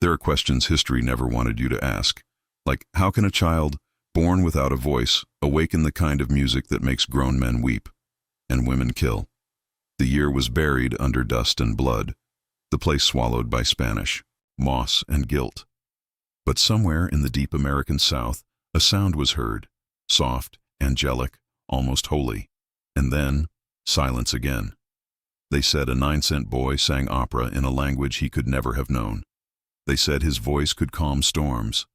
There are questions history never wanted you to ask, like how can a child, born without a voice, awaken the kind of music that makes grown men weep and women kill? The year was buried under dust and blood, the place swallowed by Spanish, moss, and guilt. But somewhere in the deep American South, a sound was heard, soft, angelic, almost holy. And then, silence again. They said a 9-cent boy sang opera in a language he could never have known. They said his voice could calm storms.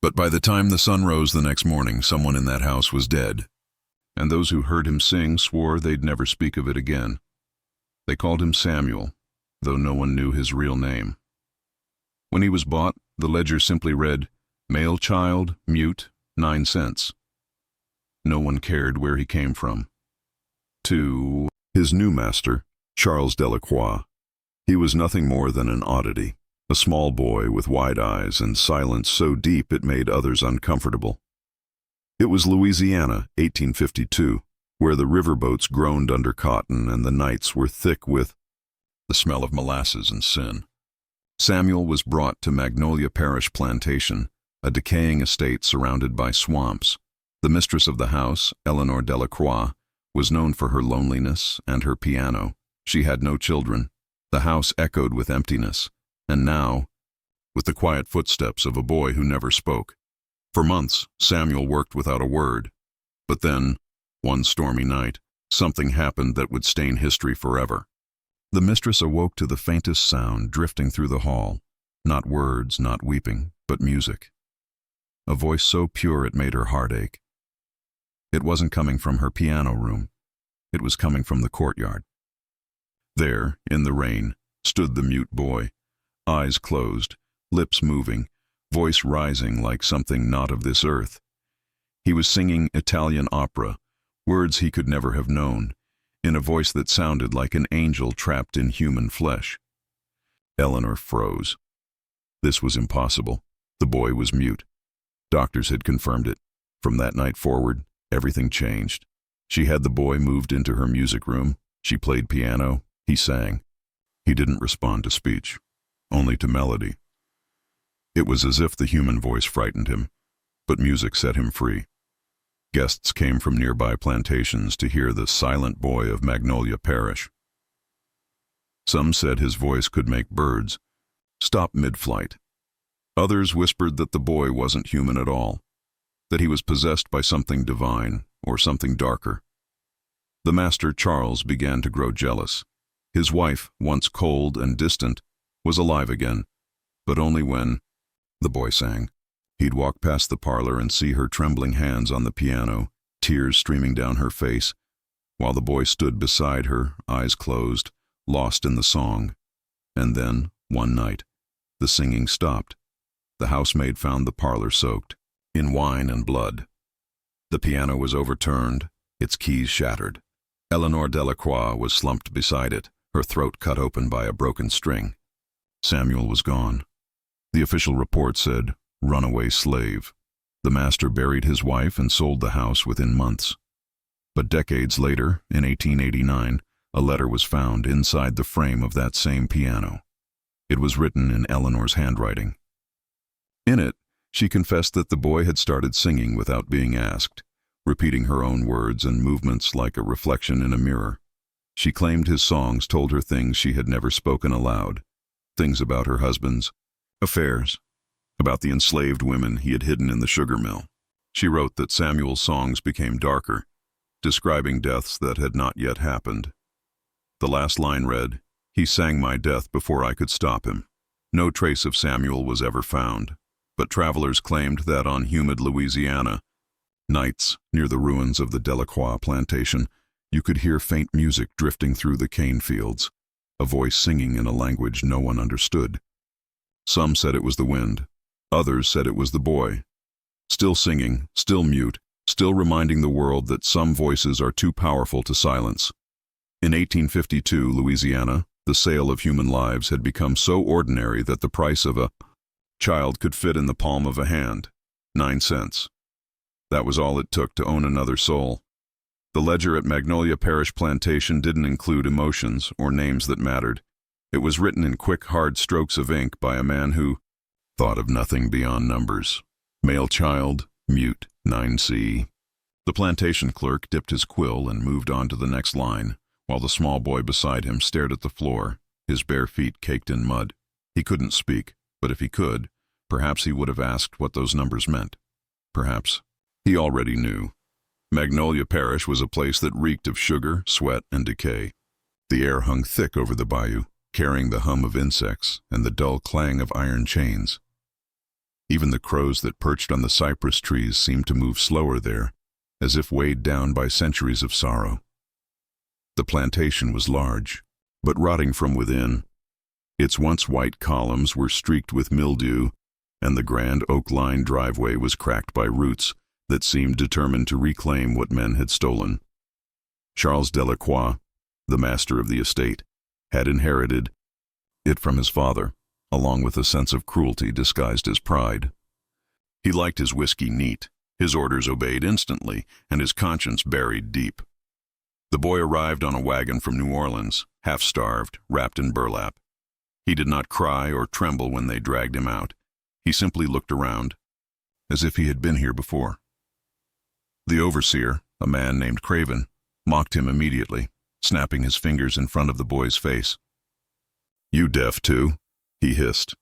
But by the time the sun rose the next morning, someone in that house was dead. And those who heard him sing swore they'd never speak of it again. They called him Samuel, though no one knew his real name. When he was bought, the ledger simply read, "Male child, mute, 9 cents." No one cared where he came from. To his new master, Charles Delacroix, he was nothing more than an oddity, a small boy with wide eyes and silence so deep it made others uncomfortable. It was Louisiana, 1852, where the riverboats groaned under cotton and the nights were thick with the smell of molasses and sin. Samuel was brought to Magnolia Parish Plantation, a decaying estate surrounded by swamps. The mistress of the house, Eleanor Delacroix, was known for her loneliness and her piano. She had no children. The house echoed with emptiness, and now, with the quiet footsteps of a boy who never spoke. For months, Samuel worked without a word. But then, one stormy night, something happened that would stain history forever. The mistress awoke to the faintest sound drifting through the hall. Not words, not weeping, but music. A voice so pure it made her heart ache. It wasn't coming from her piano room. It was coming from the courtyard. There, in the rain, stood the mute boy, eyes closed, lips moving, voice rising like something not of this earth. He was singing Italian opera, words he could never have known, in a voice that sounded like an angel trapped in human flesh. Eleanor froze. This was impossible. The boy was mute. Doctors had confirmed it. From that night forward, everything changed. She had the boy moved into her music room. She played piano. He sang. He didn't respond to speech, only to melody. It was as if the human voice frightened him, but music set him free. Guests came from nearby plantations to hear the silent boy of Magnolia Parish. Some said his voice could make birds stop mid-flight. Others whispered that the boy wasn't human at all, that he was possessed by something divine or something darker. The master, Charles, began to grow jealous. His wife, once cold and distant, was alive again, but only when the boy sang. He'd walk past the parlor and see her trembling hands on the piano, tears streaming down her face, while the boy stood beside her, eyes closed, lost in the song. And then, one night, the singing stopped. The housemaid found the parlor soaked in wine and blood. The piano was overturned, its keys shattered. Eleanor Delacroix was slumped beside it, her throat cut open by a broken string. Samuel was gone. The official report said, "Runaway slave." The master buried his wife and sold the house within months. But decades later, in 1889, a letter was found inside the frame of that same piano. It was written in Eleanor's handwriting. In it, she confessed that the boy had started singing without being asked, repeating her own words and movements like a reflection in a mirror. She claimed his songs told her things she had never spoken aloud, things about her husband's affairs, about the enslaved women he had hidden in the sugar mill. She wrote that Samuel's songs became darker, describing deaths that had not yet happened. The last line read, "He sang my death before I could stop him." No trace of Samuel was ever found, but travelers claimed that on humid Louisiana nights near the ruins of the Delacroix plantation, you could hear faint music drifting through the cane fields, a voice singing in a language no one understood. Some said it was the wind. Others said it was the boy. Still singing, still mute, still reminding the world that some voices are too powerful to silence. In 1852, Louisiana, the sale of human lives had become so ordinary that the price of a child could fit in the palm of a hand, 9 cents. That was all it took to own another soul. The ledger at Magnolia Parish Plantation didn't include emotions or names that mattered. It was written in quick, hard strokes of ink by a man who, Thought of nothing beyond numbers. Male child, mute, 9C. The plantation clerk dipped his quill and moved on to the next line, while the small boy beside him stared at the floor, his bare feet caked in mud. He couldn't speak, but if he could, perhaps he would have asked what those numbers meant. Perhaps. He already knew. Magnolia Parish was a place that reeked of sugar, sweat, and decay. The air hung thick over the bayou, carrying the hum of insects and the dull clang of iron chains. Even the crows that perched on the cypress trees seemed to move slower there, as if weighed down by centuries of sorrow. The plantation was large, but rotting from within. Its once white columns were streaked with mildew, and the grand oak-lined driveway was cracked by roots that seemed determined to reclaim what men had stolen. Charles Delacroix, the master of the estate, had inherited it from his father, along with a sense of cruelty disguised as pride. He liked his whiskey neat, his orders obeyed instantly, and his conscience buried deep. The boy arrived on a wagon from New Orleans, half-starved, wrapped in burlap. He did not cry or tremble when they dragged him out. He simply looked around, as if he had been here before. The overseer, a man named Craven, mocked him immediately, snapping his fingers in front of the boy's face. "You deaf too?" he hissed.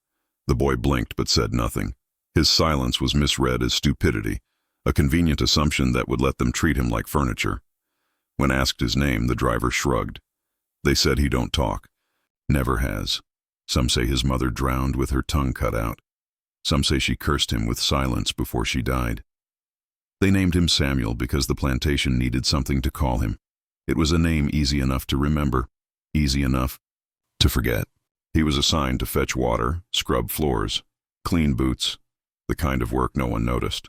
The boy blinked but said nothing. His silence was misread as stupidity, a convenient assumption that would let them treat him like furniture. When asked his name, the driver shrugged. "They said he don't talk. Never has. Some say his mother drowned with her tongue cut out. Some say she cursed him with silence before she died. They named him Samuel because the plantation needed something to call him. It was a name easy enough to remember, easy enough to forget. He was assigned to fetch water, scrub floors, clean boots, the kind of work no one noticed.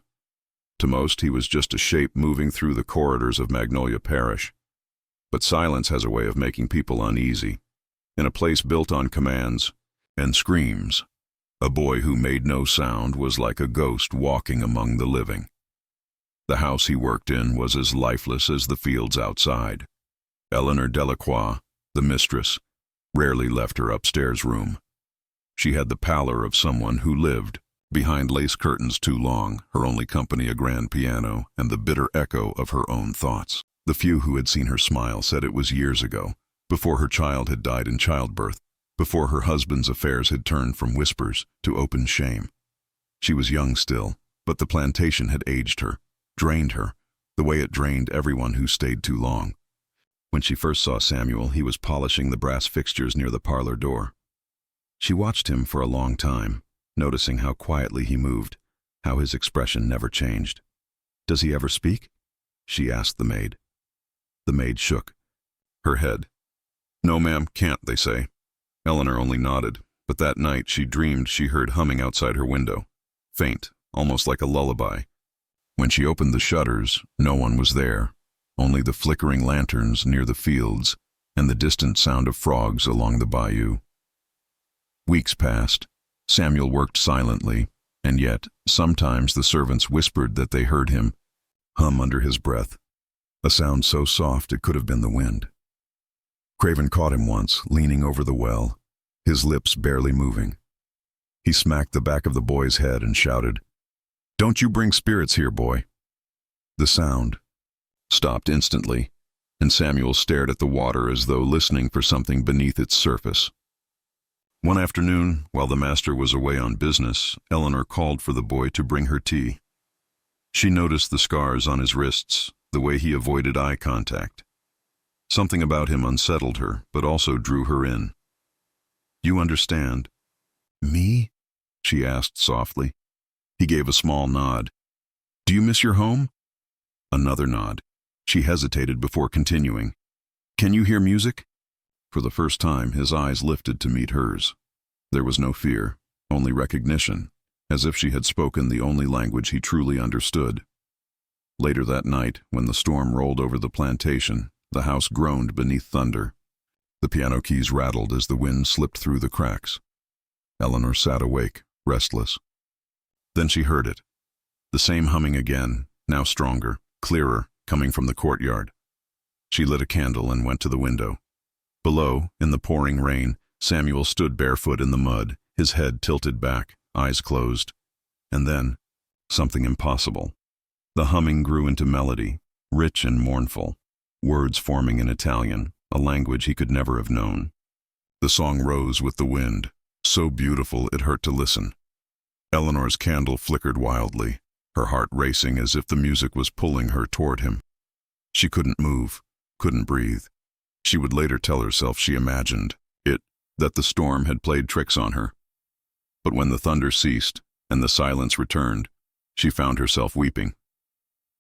To most, he was just a shape moving through the corridors of Magnolia Parish. But silence has a way of making people uneasy. In a place built on commands and screams, a boy who made no sound was like a ghost walking among the living. The house he worked in was as lifeless as the fields outside. Eleanor Delacroix, the mistress, rarely left her upstairs room. She had the pallor of someone who lived behind lace curtains too long, her only company a grand piano and the bitter echo of her own thoughts. The few who had seen her smile said it was years ago, before her child had died in childbirth, before her husband's affairs had turned from whispers to open shame. She was young still, but the plantation had aged her, drained her, the way it drained everyone who stayed too long. When she first saw Samuel, he was polishing the brass fixtures near the parlor door. She watched him for a long time, noticing how quietly he moved, how his expression never changed. "Does he ever speak?" she asked the maid. The maid shook her head. "No, ma'am, can't, they say." Eleanor only nodded, but that night she dreamed she heard humming outside her window, faint, almost like a lullaby. When she opened the shutters, no one was there, only the flickering lanterns near the fields and the distant sound of frogs along the bayou. Weeks passed. Samuel worked silently, and yet sometimes the servants whispered that they heard him hum under his breath, a sound so soft it could have been the wind. Craven caught him once, leaning over the well, his lips barely moving. He smacked the back of the boy's head and shouted, "Don't you bring spirits here, boy." The sound stopped instantly, and Samuel stared at the water as though listening for something beneath its surface. One afternoon, while the master was away on business, Eleanor called for the boy to bring her tea. She noticed the scars on his wrists, the way he avoided eye contact. Something about him unsettled her, but also drew her in. "You understand?" "Me?" she asked softly. He gave a small nod. "Do you miss your home?" Another nod. She hesitated before continuing. "Can you hear music?" For the first time, his eyes lifted to meet hers. There was no fear, only recognition, as if she had spoken the only language he truly understood. Later that night, when the storm rolled over the plantation, the house groaned beneath thunder. The piano keys rattled as the wind slipped through the cracks. Eleanor sat awake, restless. Then she heard it. The same humming again, now stronger, clearer, coming from the courtyard. She lit a candle and went to the window. Below, in the pouring rain, Samuel stood barefoot in the mud, his head tilted back, eyes closed. And then, something impossible. The humming grew into melody, rich and mournful, words forming in Italian, a language he could never have known. The song rose with the wind, so beautiful it hurt to listen. Eleanor's candle flickered wildly, her heart racing as if the music was pulling her toward him. She couldn't move, couldn't breathe. She would later tell herself she imagined it, that the storm had played tricks on her. But when the thunder ceased and the silence returned, she found herself weeping.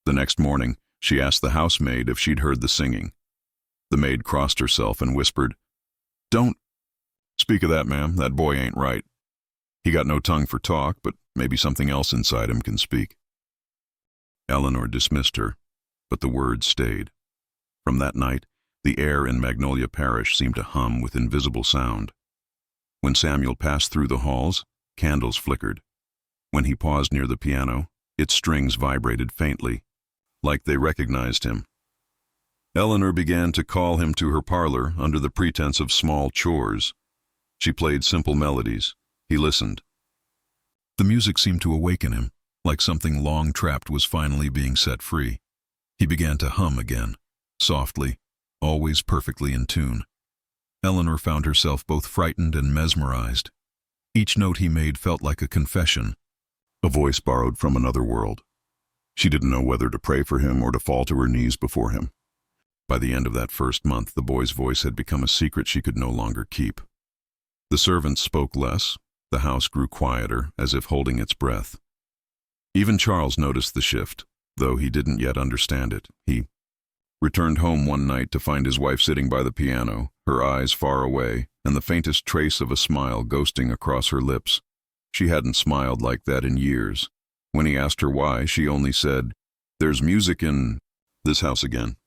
The next morning, she asked the housemaid if she'd heard the singing. The maid crossed herself and whispered, "Don't speak of that, ma'am. That boy ain't right. He got no tongue for talk, but maybe something else inside him can speak." Eleanor dismissed her, but the words stayed. From that night, the air in Magnolia Parish seemed to hum with invisible sound. When Samuel passed through the halls, candles flickered. When he paused near the piano, its strings vibrated faintly, like they recognized him. Eleanor began to call him to her parlor under the pretense of small chores. She played simple melodies. He listened. The music seemed to awaken him, like something long trapped was finally being set free. He began to hum again, softly, always perfectly in tune. Eleanor found herself both frightened and mesmerized. Each note he made felt like a confession, a voice borrowed from another world. She didn't know whether to pray for him or to fall to her knees before him. By the end of that first month, the boy's voice had become a secret she could no longer keep. The servants spoke less. The house grew quieter, as if holding its breath. Even Charles noticed the shift, though he didn't yet understand it. He returned home one night to find his wife sitting by the piano, her eyes far away, and the faintest trace of a smile ghosting across her lips. She hadn't smiled like that in years. When he asked her why, she only said, "There's music in this house again."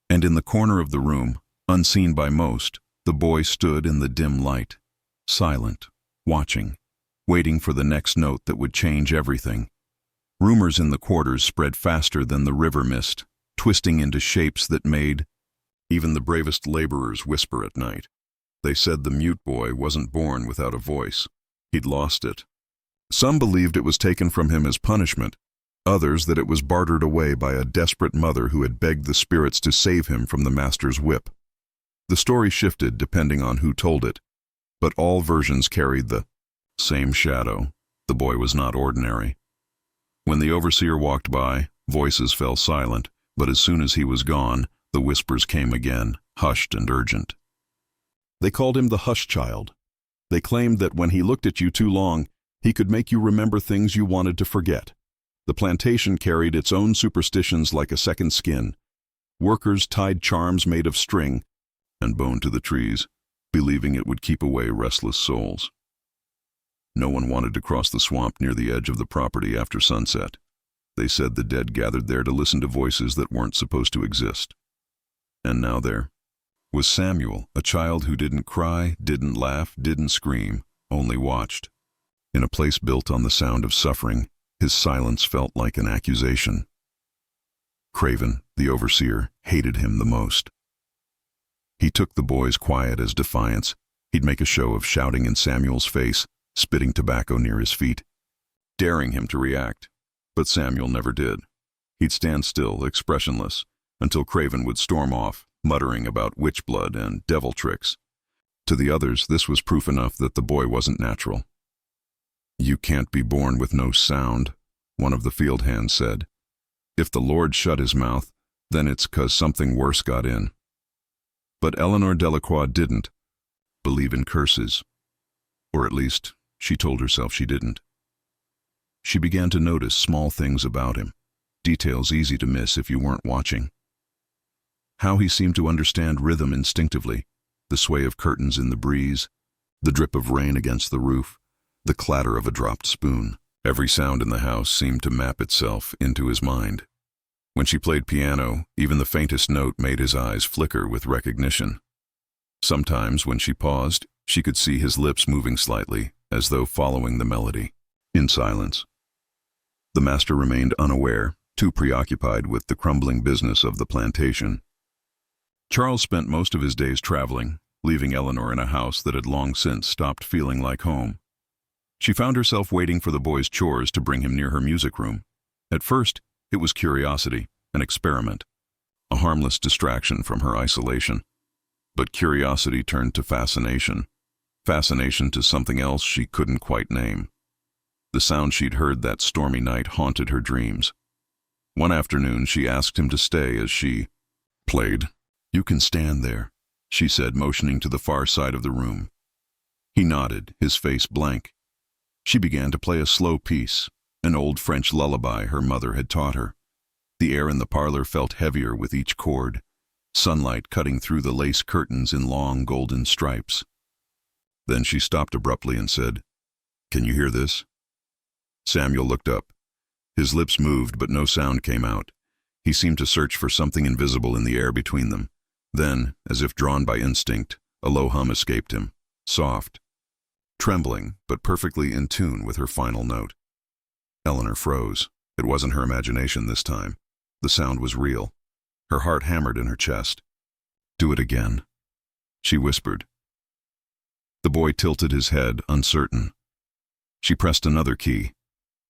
And in the corner of the room, unseen by most, the boy stood in the dim light, silent, watching, waiting for the next note that would change everything. Rumors in the quarters spread faster than the river mist, twisting into shapes that made even the bravest laborers whisper at night. They said the mute boy wasn't born without a voice. He'd lost it. Some believed it was taken from him as punishment, others that it was bartered away by a desperate mother who had begged the spirits to save him from the master's whip. The story shifted depending on who told it, but all versions carried the same shadow. The boy was not ordinary. When the overseer walked by, voices fell silent, but as soon as he was gone, the whispers came again, hushed and urgent. They called him the hush child. They claimed that when he looked at you too long, he could make you remember things you wanted to forget. The plantation carried its own superstitions like a second skin. Workers tied charms made of string and bone to the trees, believing it would keep away restless souls. No one wanted to cross the swamp near the edge of the property after sunset. They said the dead gathered there to listen to voices that weren't supposed to exist. And now there was Samuel, a child who didn't cry, didn't laugh, didn't scream, only watched. In a place built on the sound of suffering, his silence felt like an accusation. Craven, the overseer, hated him the most. He took the boy's quiet as defiance. He'd make a show of shouting in Samuel's face, spitting tobacco near his feet, daring him to react. But Samuel never did. He'd stand still, expressionless, until Craven would storm off, muttering about witch blood and devil tricks. To the others, this was proof enough that the boy wasn't natural. "You can't be born with no sound," one of the field hands said. "If the Lord shut his mouth, then it's 'cause something worse got in." But Eleanor Delacroix didn't believe in curses. Or at least, she told herself she didn't. She began to notice small things about him, details easy to miss if you weren't watching. How he seemed to understand rhythm instinctively, the sway of curtains in the breeze, the drip of rain against the roof, the clatter of a dropped spoon. Every sound in the house seemed to map itself into his mind. When she played piano, even the faintest note made his eyes flicker with recognition. Sometimes, when she paused, she could see his lips moving slightly, as though following the melody, in silence. The master remained unaware, too preoccupied with the crumbling business of the plantation. Charles spent most of his days traveling, leaving Eleanor in a house that had long since stopped feeling like home. She found herself waiting for the boy's chores to bring him near her music room. At first, it was curiosity, an experiment, a harmless distraction from her isolation. But curiosity turned to fascination, fascination to something else she couldn't quite name. The sound she'd heard that stormy night haunted her dreams. One afternoon, she asked him to stay as she played. "You can stand there," she said, motioning to the far side of the room. He nodded, his face blank. She began to play a slow piece, an old French lullaby her mother had taught her. The air in the parlor felt heavier with each chord, sunlight cutting through the lace curtains in long golden stripes. Then she stopped abruptly and said, "Can you hear this?" Samuel looked up. His lips moved, but no sound came out. He seemed to search for something invisible in the air between them. Then, as if drawn by instinct, a low hum escaped him, soft, trembling, but perfectly in tune with her final note. Eleanor froze. It wasn't her imagination this time. The sound was real. Her heart hammered in her chest. "Do it again," she whispered. The boy tilted his head, uncertain. She pressed another key.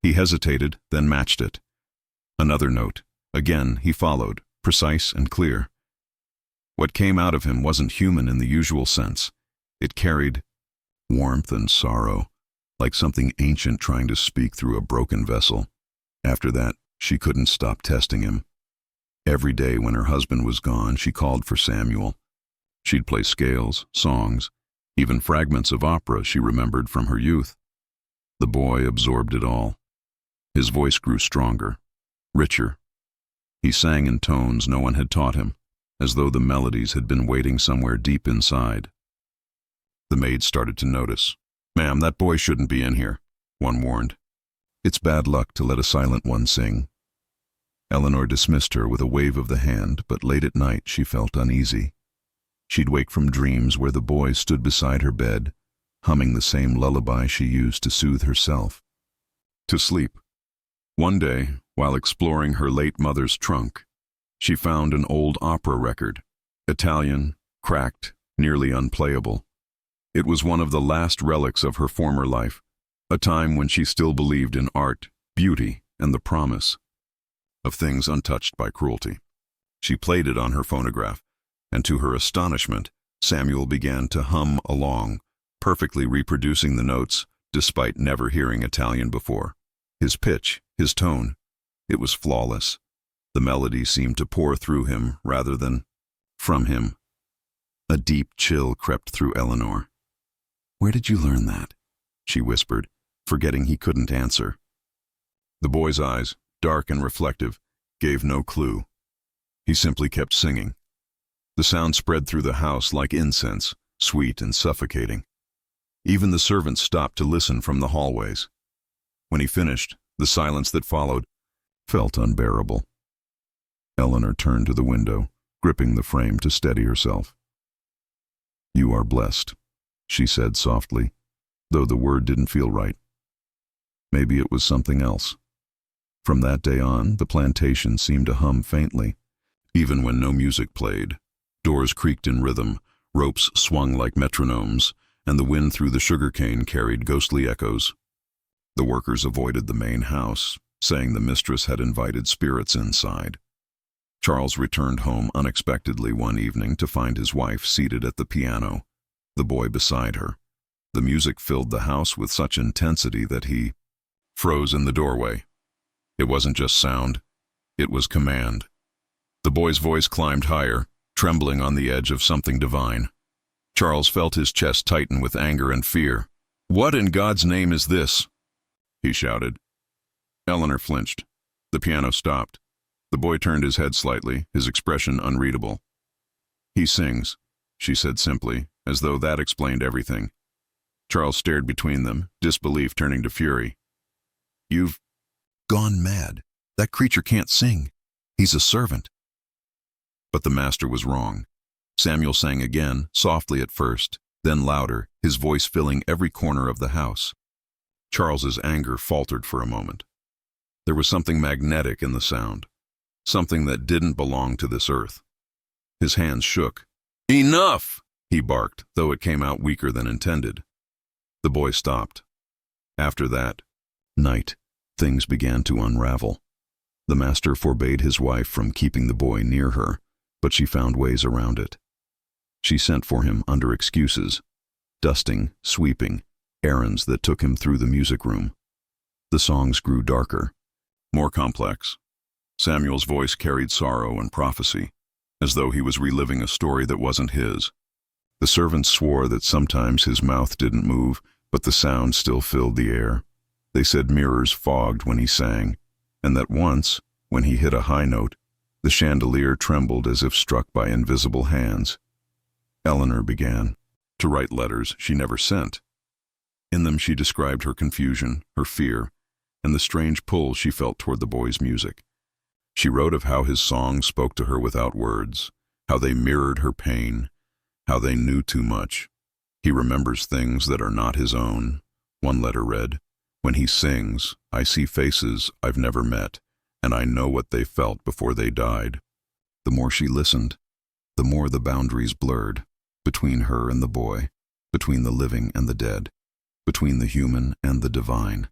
He hesitated, then matched it. Another note. Again, he followed, precise and clear. What came out of him wasn't human in the usual sense. It carried warmth and sorrow, like something ancient trying to speak through a broken vessel. After that, she couldn't stop testing him. Every day when her husband was gone, she called for Samuel. She'd play scales, songs, even fragments of opera she remembered from her youth. The boy absorbed it all. His voice grew stronger, richer. He sang in tones no one had taught him, as though the melodies had been waiting somewhere deep inside. The maid started to notice. "Ma'am, that boy shouldn't be in here," one warned. "It's bad luck to let a silent one sing." Eleanor dismissed her with a wave of the hand, but late at night she felt uneasy. She'd wake from dreams where the boy stood beside her bed, humming the same lullaby she used to soothe herself. To sleep. One day, while exploring her late mother's trunk, she found an old opera record, Italian, cracked, nearly unplayable. It was one of the last relics of her former life, a time when she still believed in art, beauty, and the promise of things untouched by cruelty. She played it on her phonograph, and to her astonishment, Samuel began to hum along, perfectly reproducing the notes despite never hearing Italian before. His pitch, his tone, it was flawless. The melody seemed to pour through him rather than from him. A deep chill crept through Eleanor. "Where did you learn that?" she whispered, forgetting he couldn't answer. The boy's eyes, dark and reflective, gave no clue. He simply kept singing. The sound spread through the house like incense, sweet and suffocating. Even the servants stopped to listen from the hallways. When he finished, the silence that followed felt unbearable. Eleanor turned to the window, gripping the frame to steady herself. "You are blessed," she said softly, though the word didn't feel right. Maybe it was something else. From that day on, the plantation seemed to hum faintly. Even when no music played, doors creaked in rhythm, ropes swung like metronomes, and the wind through the sugarcane carried ghostly echoes. The workers avoided the main house, saying the mistress had invited spirits inside. Charles returned home unexpectedly one evening to find his wife seated at the piano, the boy beside her. The music filled the house with such intensity that he froze in the doorway. It wasn't just sound, it was command. The boy's voice climbed higher, trembling on the edge of something divine. Charles felt his chest tighten with anger and fear. "What in God's name is this?" he shouted. Eleanor flinched. The piano stopped. The boy turned his head slightly, his expression unreadable. "He sings," she said simply, as though that explained everything. Charles stared between them, disbelief turning to fury. "You've gone mad. That creature can't sing. He's a servant." But the master was wrong. Samuel sang again, softly at first, then louder, his voice filling every corner of the house. Charles's anger faltered for a moment. There was something magnetic in the sound, something that didn't belong to this earth. His hands shook. "Enough!" he barked, though it came out weaker than intended. The boy stopped. After that night, things began to unravel. The master forbade his wife from keeping the boy near her, but she found ways around it. She sent for him under excuses, dusting, sweeping, errands that took him through the music room. The songs grew darker, more complex. Samuel's voice carried sorrow and prophecy, as though he was reliving a story that wasn't his. The servants swore that sometimes his mouth didn't move, but the sound still filled the air. They said mirrors fogged when he sang, and that once, when he hit a high note, the chandelier trembled as if struck by invisible hands. Eleanor began to write letters she never sent. In them she described her confusion, her fear, and the strange pull she felt toward the boy's music. She wrote of how his songs spoke to her without words, how they mirrored her pain, how they knew too much. He remembers things that are not his own. One letter read, "When he sings, I see faces I've never met, and I know what they felt before they died." The more she listened, the more the boundaries blurred, between her and the boy, between the living and the dead, between the human and the divine.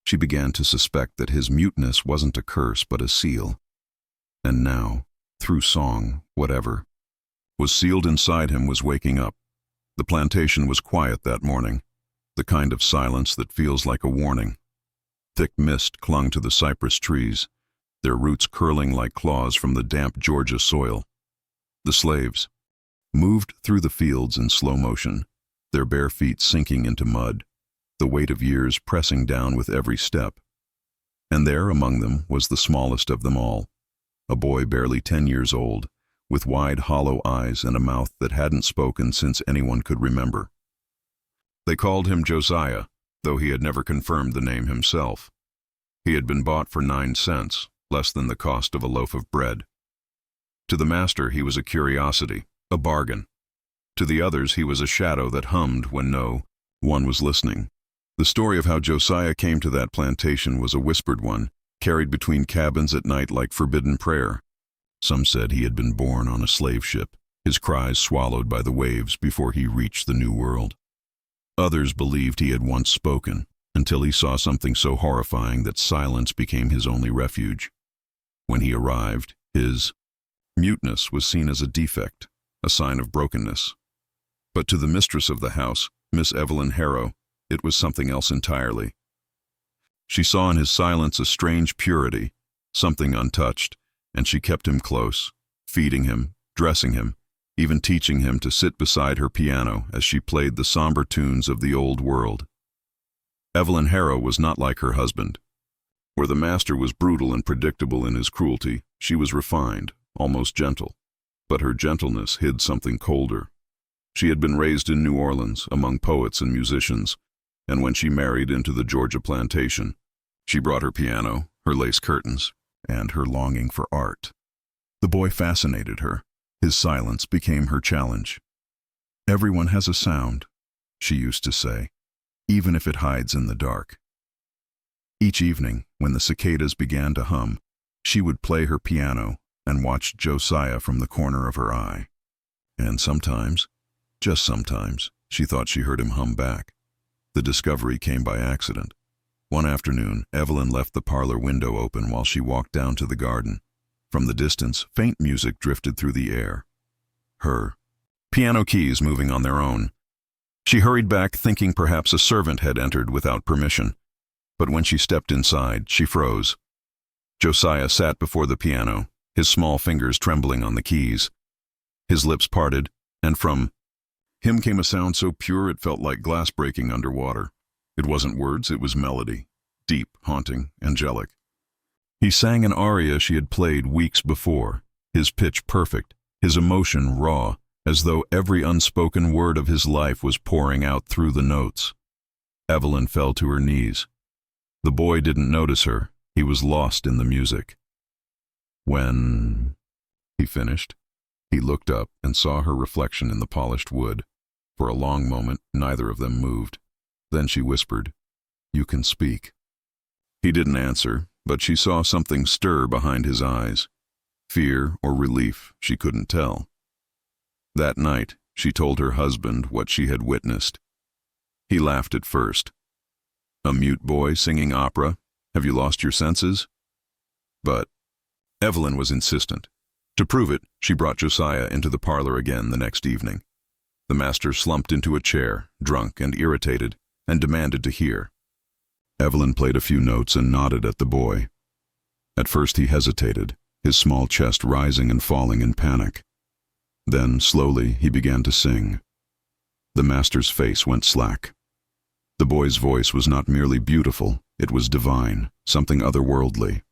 She began to suspect that his muteness wasn't a curse but a seal. And now, through song, whatever was sealed inside him was waking up. The plantation was quiet that morning, the kind of silence that feels like a warning. Thick mist clung to the cypress trees, their roots curling like claws from the damp Georgia soil. The slaves moved through the fields in slow motion, their bare feet sinking into mud, the weight of years pressing down with every step. And there among them was the smallest of them all, a boy barely 10 years old, with wide hollow eyes and a mouth that hadn't spoken since anyone could remember. They called him Josiah, though he had never confirmed the name himself. He had been bought for 9 cents, less than the cost of a loaf of bread. To the master he was a curiosity, a bargain. To the others he was a shadow that hummed when no one was listening. The story of how Josiah came to that plantation was a whispered one, carried between cabins at night like forbidden prayer. Some said he had been born on a slave ship, his cries swallowed by the waves before he reached the New World. Others believed he had once spoken, until he saw something so horrifying that silence became his only refuge. When he arrived, his muteness was seen as a defect, a sign of brokenness. But to the mistress of the house, Miss Evelyn Harrow, it was something else entirely. She saw in his silence a strange purity, something untouched, and she kept him close, feeding him, dressing him, even teaching him to sit beside her piano as she played the somber tunes of the old world. Evelyn Harrow was not like her husband. Where the master was brutal and predictable in his cruelty, she was refined, almost gentle. But her gentleness hid something colder. She had been raised in New Orleans, among poets and musicians, and when she married into the Georgia plantation, she brought her piano, her lace curtains, and her longing for art. The boy fascinated her. His silence became her challenge. "Everyone has a sound," she used to say, "even if it hides in the dark." Each evening, when the cicadas began to hum, she would play her piano and watch Josiah from the corner of her eye. And sometimes, just sometimes, she thought she heard him hum back. The discovery came by accident. One afternoon, Evelyn left the parlor window open while she walked down to the garden. From the distance, faint music drifted through the air. Her piano keys moving on their own. She hurried back, thinking perhaps a servant had entered without permission. But when she stepped inside, she froze. Josiah sat before the piano, his small fingers trembling on the keys. His lips parted, and from him came a sound so pure it felt like glass breaking underwater. It wasn't words, it was melody, deep, haunting, angelic. He sang an aria she had played weeks before, his pitch perfect, his emotion raw, as though every unspoken word of his life was pouring out through the notes. Evelyn fell to her knees. The boy didn't notice her. He was lost in the music. When he finished, he looked up and saw her reflection in the polished wood. For a long moment, neither of them moved. Then she whispered, "You can speak." He didn't answer, but she saw something stir behind his eyes. Fear or relief, she couldn't tell. That night, she told her husband what she had witnessed. He laughed at first. A mute boy singing opera? Have you lost your senses? But Evelyn was insistent. To prove it, she brought Josiah into the parlor again the next evening. The master slumped into a chair, drunk and irritated, and demanded to hear. Evelyn played a few notes and nodded at the boy. At first he hesitated, his small chest rising and falling in panic. Then, slowly, he began to sing. The master's face went slack. The boy's voice was not merely beautiful, it was divine, something otherworldly.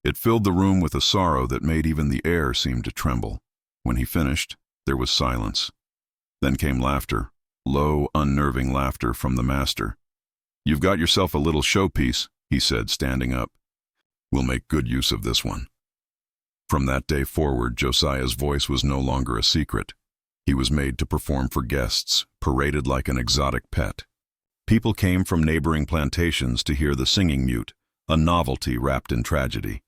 It filled the room with a sorrow that made even the air seem to tremble. When he finished, there was silence. Then came laughter, low, unnerving laughter from the master. "You've got yourself a little showpiece," he said, standing up. "We'll make good use of this one." From that day forward, Josiah's voice was no longer a secret. He was made to perform for guests, paraded like an exotic pet. People came from neighboring plantations to hear the singing mute, a novelty wrapped in tragedy.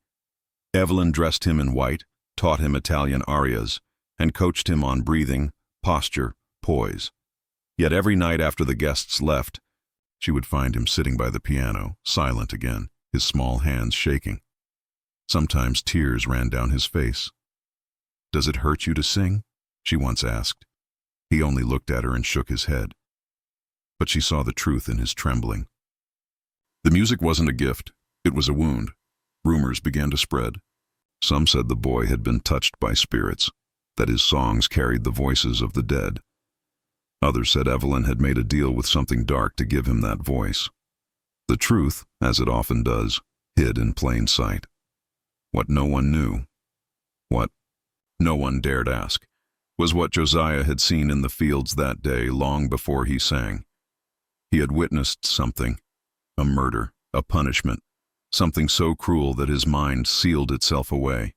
Evelyn dressed him in white, taught him Italian arias, and coached him on breathing, posture, poise. Yet every night after the guests left, she would find him sitting by the piano, silent again, his small hands shaking. Sometimes tears ran down his face. "Does it hurt you to sing?" she once asked. He only looked at her and shook his head. But she saw the truth in his trembling. The music wasn't a gift, it was a wound. Rumors began to spread. Some said the boy had been touched by spirits, that his songs carried the voices of the dead. Others said Evelyn had made a deal with something dark to give him that voice. The truth, as it often does, hid in plain sight. What no one knew, what no one dared ask, was what Josiah had seen in the fields that day long before he sang. He had witnessed something, a murder, a punishment, something so cruel that his mind sealed itself away.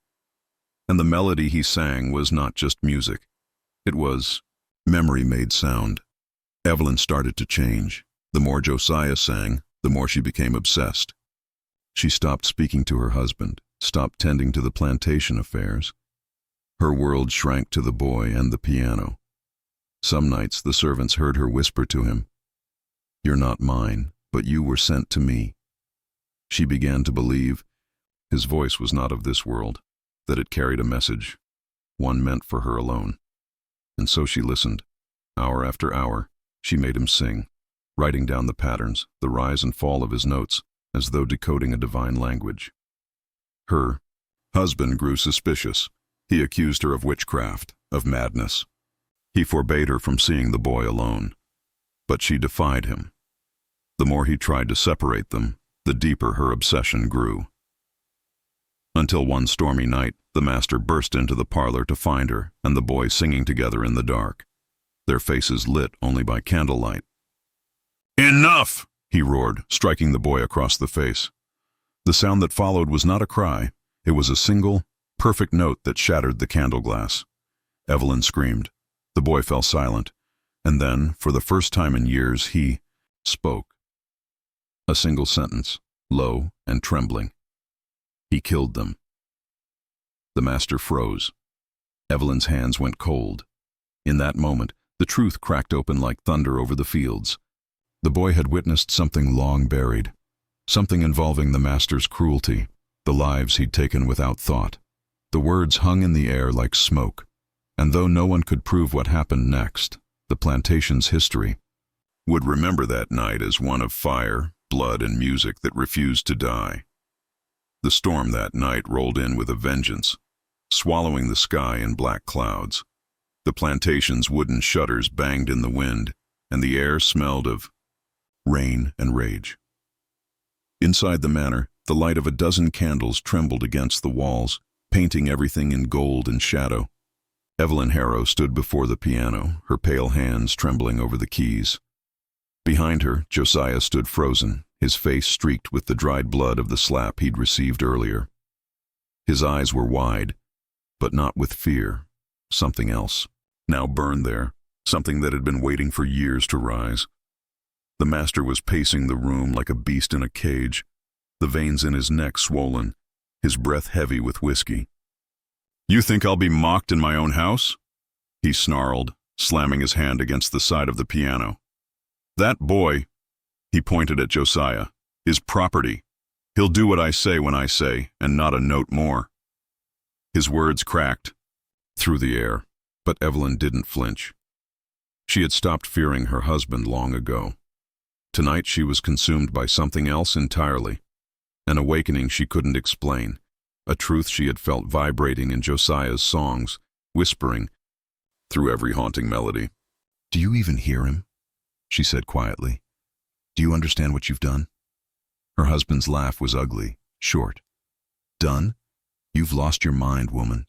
And the melody he sang was not just music. It was memory made sound. Evelyn started to change. The more Josiah sang, the more she became obsessed. She stopped speaking to her husband, stopped tending to the plantation affairs. Her world shrank to the boy and the piano. Some nights the servants heard her whisper to him, "You're not mine, but you were sent to me." She began to believe his voice was not of this world, that it carried a message, one meant for her alone. And so she listened. Hour after hour, she made him sing, writing down the patterns, the rise and fall of his notes, as though decoding a divine language. Her husband grew suspicious. He accused her of witchcraft, of madness. He forbade her from seeing the boy alone. But she defied him. The more he tried to separate them, the deeper her obsession grew. Until one stormy night, the master burst into the parlor to find her and the boy singing together in the dark, their faces lit only by candlelight. "Enough!" he roared, striking the boy across the face. The sound that followed was not a cry. It was a single, perfect note that shattered the candle glass. Evelyn screamed. The boy fell silent, and then, for the first time in years, he spoke. A single sentence, low and trembling. He killed them. The master froze. Evelyn's hands went cold. In that moment, the truth cracked open like thunder over the fields. The boy had witnessed something long buried, something involving the master's cruelty, the lives he'd taken without thought. The words hung in the air like smoke, and though no one could prove what happened next, the plantation's history would remember that night as one of fire, blood, and music that refused to die. The storm that night rolled in with a vengeance, swallowing the sky in black clouds. The plantation's wooden shutters banged in the wind, and the air smelled of rain and rage. Inside the manor, the light of a dozen candles trembled against the walls, painting everything in gold and shadow. Evelyn Harrow stood before the piano, her pale hands trembling over the keys. Behind her, Josiah stood frozen, his face streaked with the dried blood of the slap he'd received earlier. His eyes were wide, but not with fear. Something else now burned there, something that had been waiting for years to rise. The master was pacing the room like a beast in a cage, the veins in his neck swollen, his breath heavy with whiskey. "You think I'll be mocked in my own house?" he snarled, slamming his hand against the side of the piano. "That boy, He pointed at Josiah. His property. He'll do what I say when I say, and not a note more. His words cracked through the air, but Evelyn didn't flinch. She had stopped fearing her husband long ago. Tonight she was consumed by something else entirely, an awakening she couldn't explain, a truth she had felt vibrating in Josiah's songs, whispering through every haunting melody. "Do you even hear him?" she said quietly. "Do you understand what you've done?" Her husband's laugh was ugly, short. "Done? You've lost your mind, woman.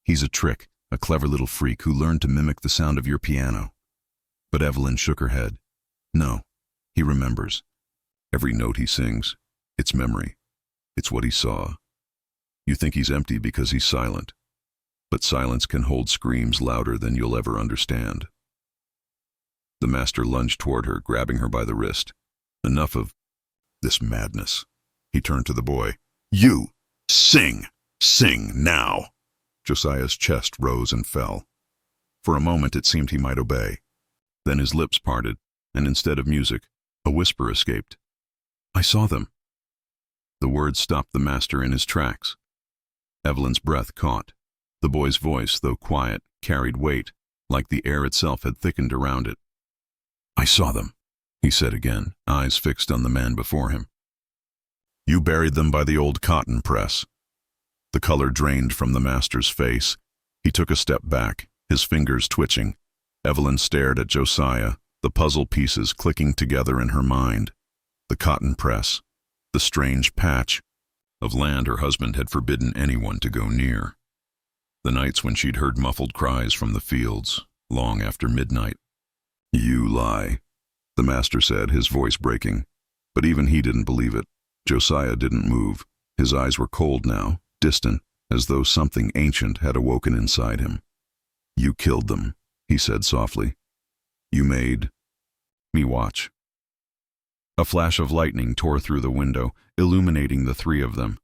He's a trick, a clever little freak who learned to mimic the sound of your piano." But Evelyn shook her head. "No, he remembers. Every note he sings, it's memory. It's what he saw. You think he's empty because he's silent, but silence can hold screams louder than you'll ever understand." The master lunged toward her, grabbing her by the wrist. "Enough of this madness." He turned to the boy. "You! Sing! Sing now!" Josiah's chest rose and fell. For a moment it seemed he might obey. Then his lips parted, and instead of music, a whisper escaped. "I saw them." The words stopped the master in his tracks. Evelyn's breath caught. The boy's voice, though quiet, carried weight, like the air itself had thickened around it. "I saw them," he said again, eyes fixed on the man before him. "You buried them by the old cotton press." The color drained from the master's face. He took a step back, his fingers twitching. Evelyn stared at Josiah, the puzzle pieces clicking together in her mind. The cotton press, the strange patch of land her husband had forbidden anyone to go near. The nights when she'd heard muffled cries from the fields, long after midnight. "You lie," the master said, his voice breaking. But even he didn't believe it. Josiah didn't move. His eyes were cold now, distant, as though something ancient had awoken inside him. "You killed them," he said softly. "You made me watch." A flash of lightning tore through the window, illuminating the three of them,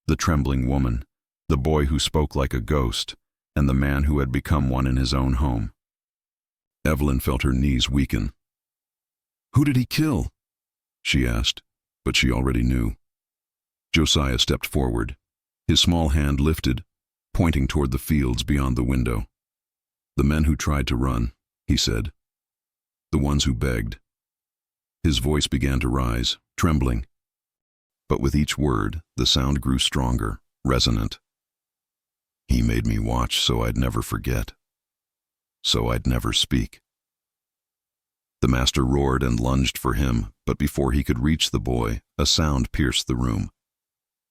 the trembling woman, the boy who spoke like a ghost, and the man who had become one in his own home. Evelyn felt her knees weaken. "Who did he kill?" she asked, but she already knew. Josiah stepped forward, his small hand lifted, pointing toward the fields beyond the window. "The men who tried to run," he said. "The ones who begged." His voice began to rise, trembling. But with each word, the sound grew stronger, resonant. "He made me watch so I'd never forget. So I'd never speak." The master roared and lunged for him, but before he could reach the boy, a sound pierced the room.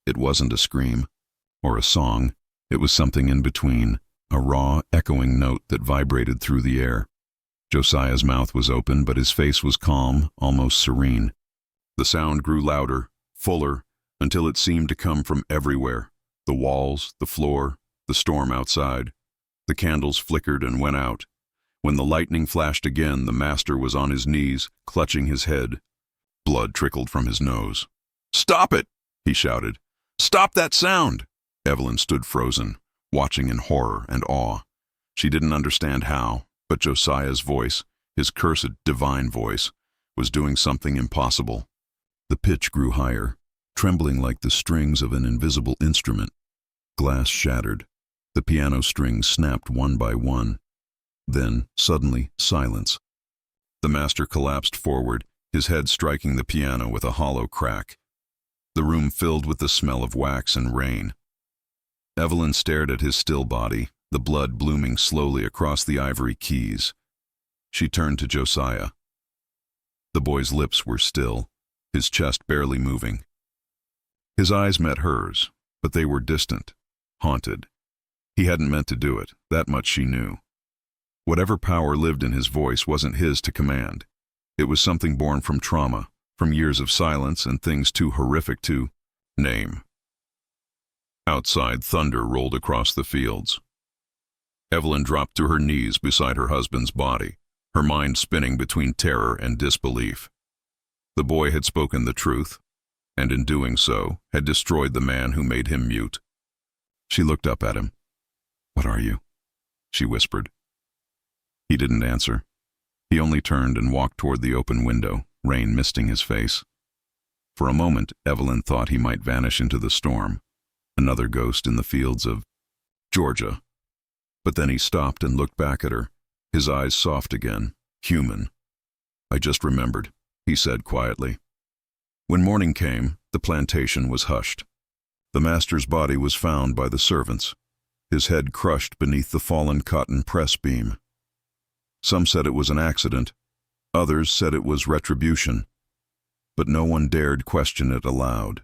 It wasn't a scream, or a song. It was something in between, a raw, echoing note that vibrated through the air. Josiah's mouth was open, but his face was calm, almost serene. The sound grew louder, fuller, until it seemed to come from everywhere. The walls, the floor, the storm outside. The candles flickered and went out. When the lightning flashed again, the master was on his knees, clutching his head. Blood trickled from his nose. "Stop it!" he shouted. "Stop that sound!" Evelyn stood frozen, watching in horror and awe. She didn't understand how, but Josiah's voice, his cursed divine voice, was doing something impossible. The pitch grew higher, trembling like the strings of an invisible instrument. Glass shattered. The piano strings snapped one by one. Then, suddenly, silence. The master collapsed forward, his head striking the piano with a hollow crack. The room filled with the smell of wax and rain. Evelyn stared at his still body, the blood blooming slowly across the ivory keys. She turned to Josiah. The boy's lips were still, his chest barely moving. His eyes met hers, but they were distant, haunted. He hadn't meant to do it, that much she knew. Whatever power lived in his voice wasn't his to command. It was something born from trauma, from years of silence and things too horrific to name. Outside, thunder rolled across the fields. Evelyn dropped to her knees beside her husband's body, her mind spinning between terror and disbelief. The boy had spoken the truth, and in doing so, had destroyed the man who made him mute. She looked up at him. "What are you?" she whispered. He didn't answer. He only turned and walked toward the open window, rain misting his face. For a moment, Evelyn thought he might vanish into the storm, another ghost in the fields of Georgia. But then he stopped and looked back at her, his eyes soft again, human. "I just remembered," he said quietly. When morning came, the plantation was hushed. The master's body was found by the servants, his head crushed beneath the fallen cotton press beam. Some said it was an accident, others said it was retribution, but no one dared question it aloud.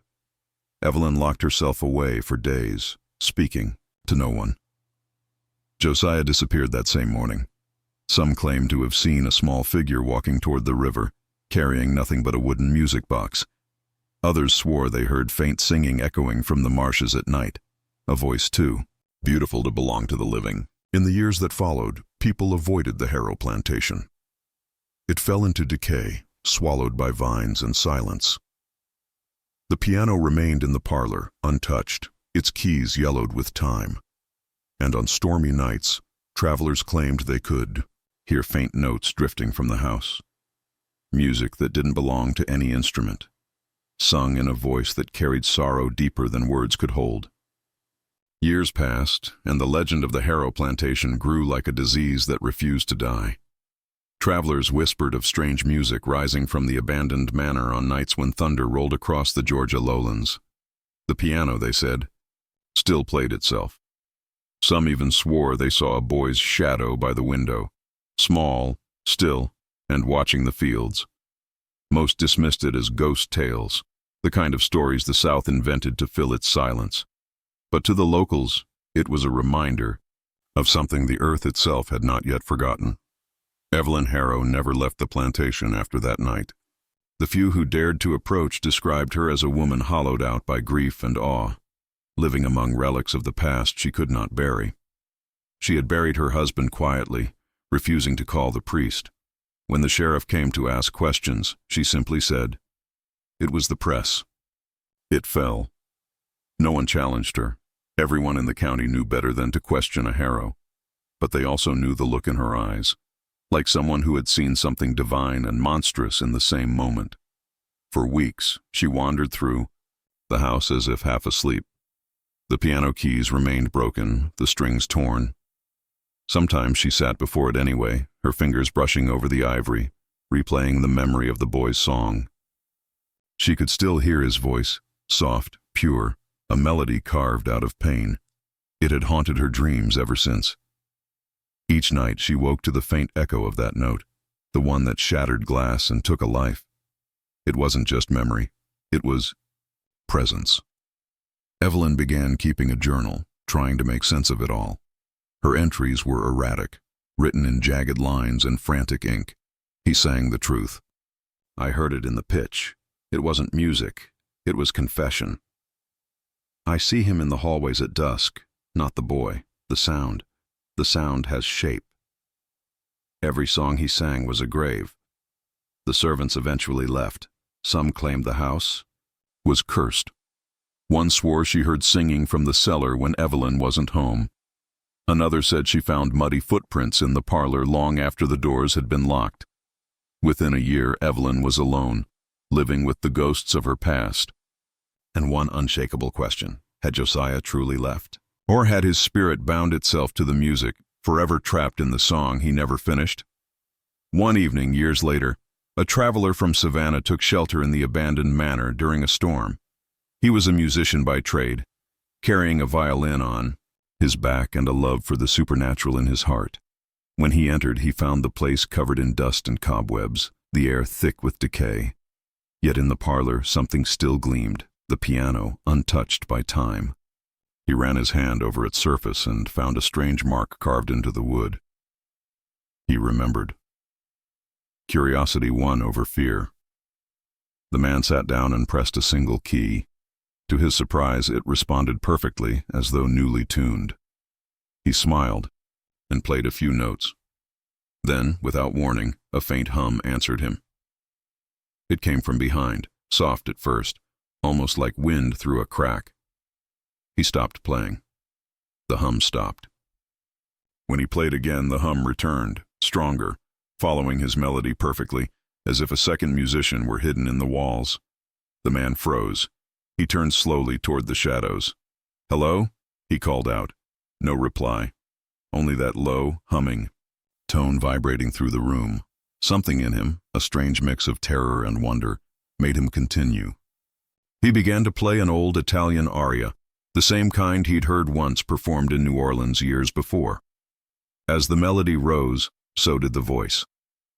Evelyn locked herself away for days, speaking to no one. Josiah disappeared that same morning. Some claimed to have seen a small figure walking toward the river, carrying nothing but a wooden music box. Others swore they heard faint singing echoing from the marshes at night, a voice too, beautiful to belong to the living. In the years that followed, people avoided the Harrow plantation. It fell into decay, swallowed by vines and silence. The piano remained in the parlor, untouched, its keys yellowed with time. And on stormy nights, travelers claimed they could hear faint notes drifting from the house. Music that didn't belong to any instrument, sung in a voice that carried sorrow deeper than words could hold. Years passed, and the legend of the Harrow plantation grew like a disease that refused to die. Travelers whispered of strange music rising from the abandoned manor on nights when thunder rolled across the Georgia lowlands. The piano, they said, still played itself. Some even swore they saw a boy's shadow by the window, small, still, and watching the fields. Most dismissed it as ghost tales, the kind of stories the South invented to fill its silence. But to the locals, it was a reminder of something the earth itself had not yet forgotten. Evelyn Harrow never left the plantation after that night. The few who dared to approach described her as a woman hollowed out by grief and awe, living among relics of the past she could not bury. She had buried her husband quietly, refusing to call the priest. When the sheriff came to ask questions, she simply said, "It was the press." It fell. No one challenged her. Everyone in the county knew better than to question a Harrow. But they also knew the look in her eyes, like someone who had seen something divine and monstrous in the same moment. For weeks, she wandered through the house as if half asleep. The piano keys remained broken, the strings torn. Sometimes she sat before it anyway, her fingers brushing over the ivory, replaying the memory of the boy's song. She could still hear his voice, soft, pure, a melody carved out of pain. It had haunted her dreams ever since. Each night she woke to the faint echo of that note, the one that shattered glass and took a life. It wasn't just memory, it was presence. Evelyn began keeping a journal, trying to make sense of it all. Her entries were erratic, written in jagged lines and frantic ink. He sang the truth. "I heard it in the pitch. It wasn't music, it was confession. I see him in the hallways at dusk, not the boy, the sound. The sound has shape. Every song he sang was a grave. The servants eventually left. Some claimed the house was cursed. One swore she heard singing from the cellar when Evelyn wasn't home. Another said she found muddy footprints in the parlor long after the doors had been locked. Within a year, Evelyn was alone, living with the ghosts of her past. And one unshakable question: had Josiah truly left? Or had his spirit bound itself to the music, forever trapped in the song he never finished? One evening, years later, a traveler from Savannah took shelter in the abandoned manor during a storm. He was a musician by trade, carrying a violin on his back and a love for the supernatural in his heart. When he entered, he found the place covered in dust and cobwebs, the air thick with decay. Yet in the parlor, something still gleamed, the piano, untouched by time. He ran his hand over its surface and found a strange mark carved into the wood. He remembered. Curiosity won over fear. The man sat down and pressed a single key. To his surprise, it responded perfectly, as though newly tuned. He smiled and played a few notes. Then, without warning, a faint hum answered him. It came from behind, soft at first, almost like wind through a crack. He stopped playing. The hum stopped. When he played again, the hum returned, stronger, following his melody perfectly. as if a second musician were hidden in the walls. The man froze. He turned slowly toward the shadows. "Hello?" he called out. No reply. Only that low, humming tone vibrating through the room. Something in him, a strange mix of terror and wonder, made him continue. He began to play an old Italian aria, the same kind he'd heard once performed in New Orleans years before. As the melody rose, so did the voice.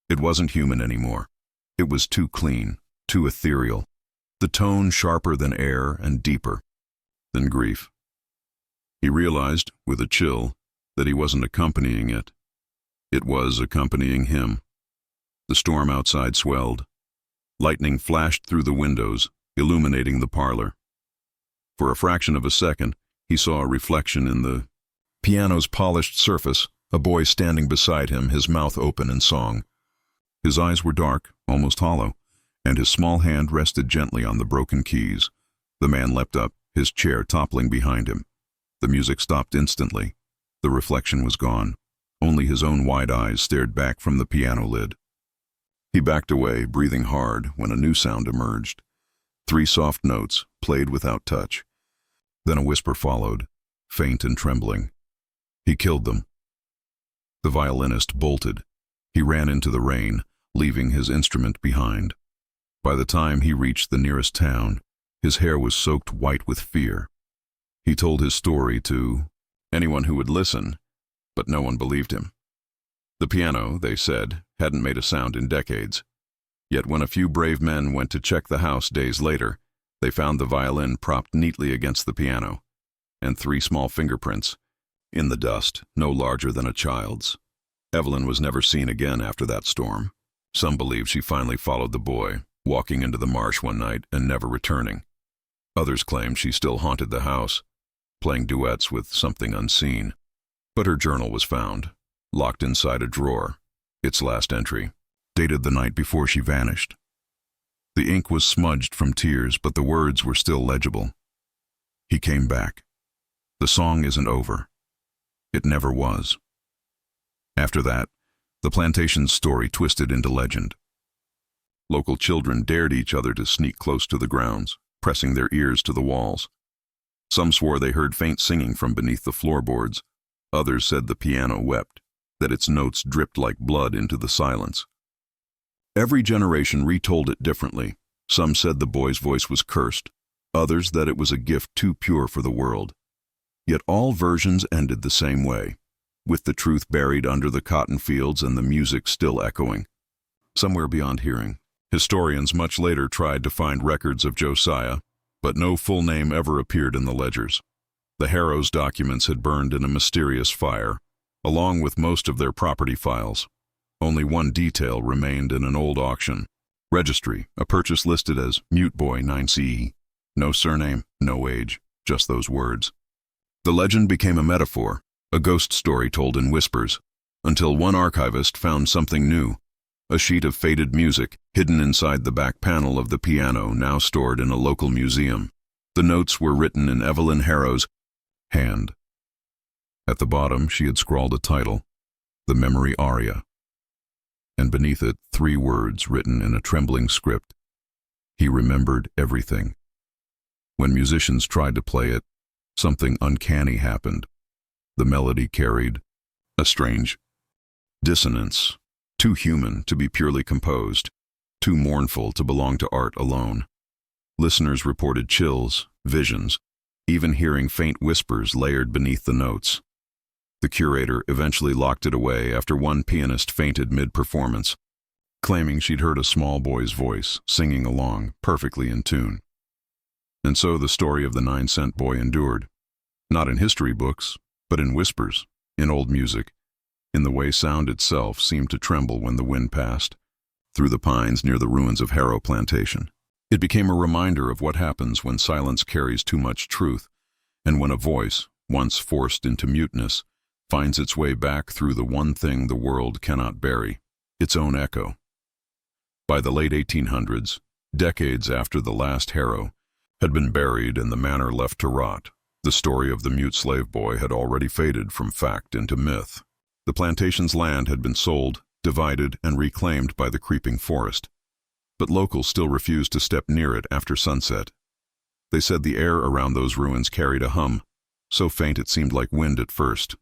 It wasn't human anymore. It was too clean, too ethereal. The tone sharper than air and deeper than grief. He realized, with a chill, that he wasn't accompanying it. It was accompanying him. The storm outside swelled. Lightning flashed through the windows, illuminating the parlor. For a fraction of a second, he saw a reflection in the piano's polished surface, a boy standing beside him, his mouth open in song. His eyes were dark, almost hollow, and his small hand rested gently on the broken keys. The man leapt up, his chair toppling behind him. The music stopped instantly. The reflection was gone. Only his own wide eyes stared back from the piano lid. He backed away, breathing hard, when a new sound emerged. 3 soft notes, played without touch. Then a whisper followed, faint and trembling. He killed them. The violinist bolted. He ran into the rain, leaving his instrument behind. By the time he reached the nearest town, his hair was soaked white with fear. He told his story to anyone who would listen, but no one believed him. The piano, they said, hadn't made a sound in decades. Yet when a few brave men went to check the house days later, they found the violin propped neatly against the piano, and 3 small fingerprints, in the dust, no larger than a child's. Evelyn was never seen again after that storm. Some believe she finally followed the boy, walking into the marsh one night and never returning. Others claim she still haunted the house, playing duets with something unseen. But her journal was found, locked inside a drawer. Its last entry, dated the night before she vanished. The ink was smudged from tears, but the words were still legible. He came back. The song isn't over. It never was. After that, the plantation's story twisted into legend. Local children dared each other to sneak close to the grounds, pressing their ears to the walls. Some swore they heard faint singing from beneath the floorboards. Others said the piano wept, that its notes dripped like blood into the silence. Every generation retold it differently. Some said the boy's voice was cursed, others that it was a gift too pure for the world. Yet all versions ended the same way, with the truth buried under the cotton fields and the music still echoing, somewhere beyond hearing. Historians much later tried to find records of Josiah, but no full name ever appeared in the ledgers. The Harrows' documents had burned in a mysterious fire, along with most of their property files. Only one detail remained in an old auction registry, a purchase listed as Mute Boy 9CE. No surname, no age, just those words. The legend became a metaphor, a ghost story told in whispers, until one archivist found something new, a sheet of faded music hidden inside the back panel of the piano, now stored in a local museum. The notes were written in Evelyn Harrow's hand. At the bottom, she had scrawled a title, The Memory Aria, and beneath it 3 words written in a trembling script. He remembered everything. When musicians tried to play it, something uncanny happened. The melody carried a strange dissonance, too human to be purely composed, too mournful to belong to art alone. Listeners reported chills, visions, even hearing faint whispers layered beneath the notes. The curator eventually locked it away after one pianist fainted mid-performance, claiming she'd heard a small boy's voice singing along, perfectly in tune. And so the story of the 9-cent boy endured, not in history books, but in whispers, in old music, in the way sound itself seemed to tremble when the wind passed through the pines near the ruins of Harrow Plantation. It became a reminder of what happens when silence carries too much truth, and when a voice, once forced into muteness, finds its way back through the one thing the world cannot bury, its own echo. By the late 1800s, decades after the last Harrow had been buried and the manor left to rot, the story of the mute slave boy had already faded from fact into myth. The plantation's land had been sold, divided, and reclaimed by the creeping forest. but locals still refused to step near it after sunset. They said the air around those ruins carried a hum, so faint it seemed like wind at first,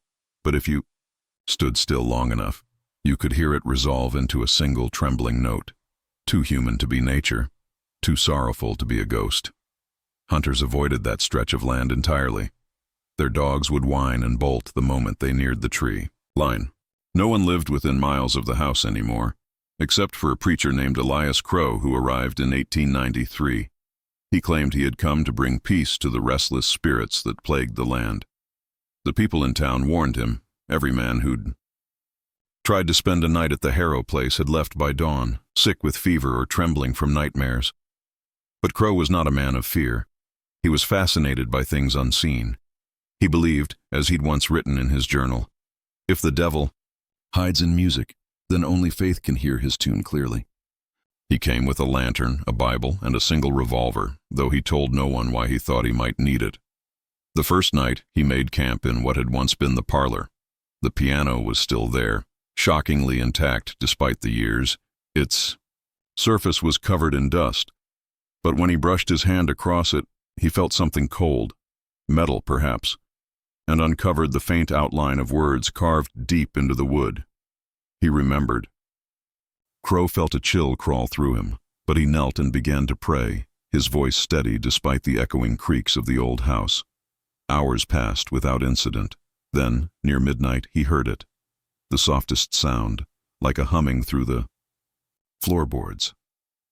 but if you stood still long enough, you could hear it resolve into a single trembling note, too human to be nature, too sorrowful to be a ghost. Hunters avoided that stretch of land entirely. Their dogs would whine and bolt the moment they neared the tree line. No one lived within miles of the house anymore, except for a preacher named Elias Crow who arrived in 1893. He claimed he had come to bring peace to the restless spirits that plagued the land. The people in town warned him. Every man who'd tried to spend a night at the Harrow place had left by dawn, sick with fever or trembling from nightmares. But Crow was not a man of fear. He was fascinated by things unseen. He believed, as he'd once written in his journal, if the devil hides in music, then only faith can hear his tune clearly. He came with a lantern, a Bible, and a single revolver, though he told no one why he thought he might need it. The first night, he made camp in what had once been the parlor. The piano was still there, shockingly intact despite the years. Its surface was covered in dust, but when he brushed his hand across it, he felt something cold, metal perhaps, and uncovered the faint outline of words carved deep into the wood. He remembered. Crow felt a chill crawl through him, but he knelt and began to pray, his voice steady despite the echoing creaks of the old house. Hours passed without incident. Then, near midnight, he heard it. The softest sound, like a humming through the floorboards.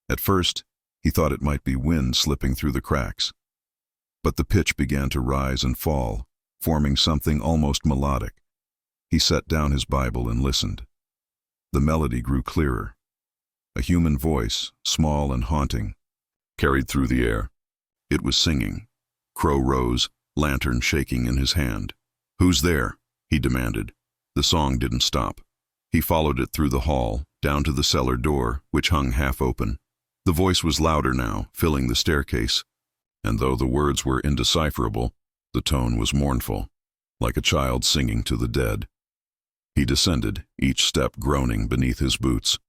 At first, he thought it might be wind slipping through the cracks. But the pitch began to rise and fall, forming something almost melodic. He set down his Bible and listened. The melody grew clearer. A human voice, small and haunting, carried through the air. It was singing. Crow rose, lantern shaking in his hand. "Who's there?" he demanded. The song didn't stop. He followed it through the hall, down to the cellar door, which hung half open. The voice was louder now, filling the staircase, and though the words were indecipherable, the tone was mournful, like a child singing to the dead. He descended, each step groaning beneath his boots.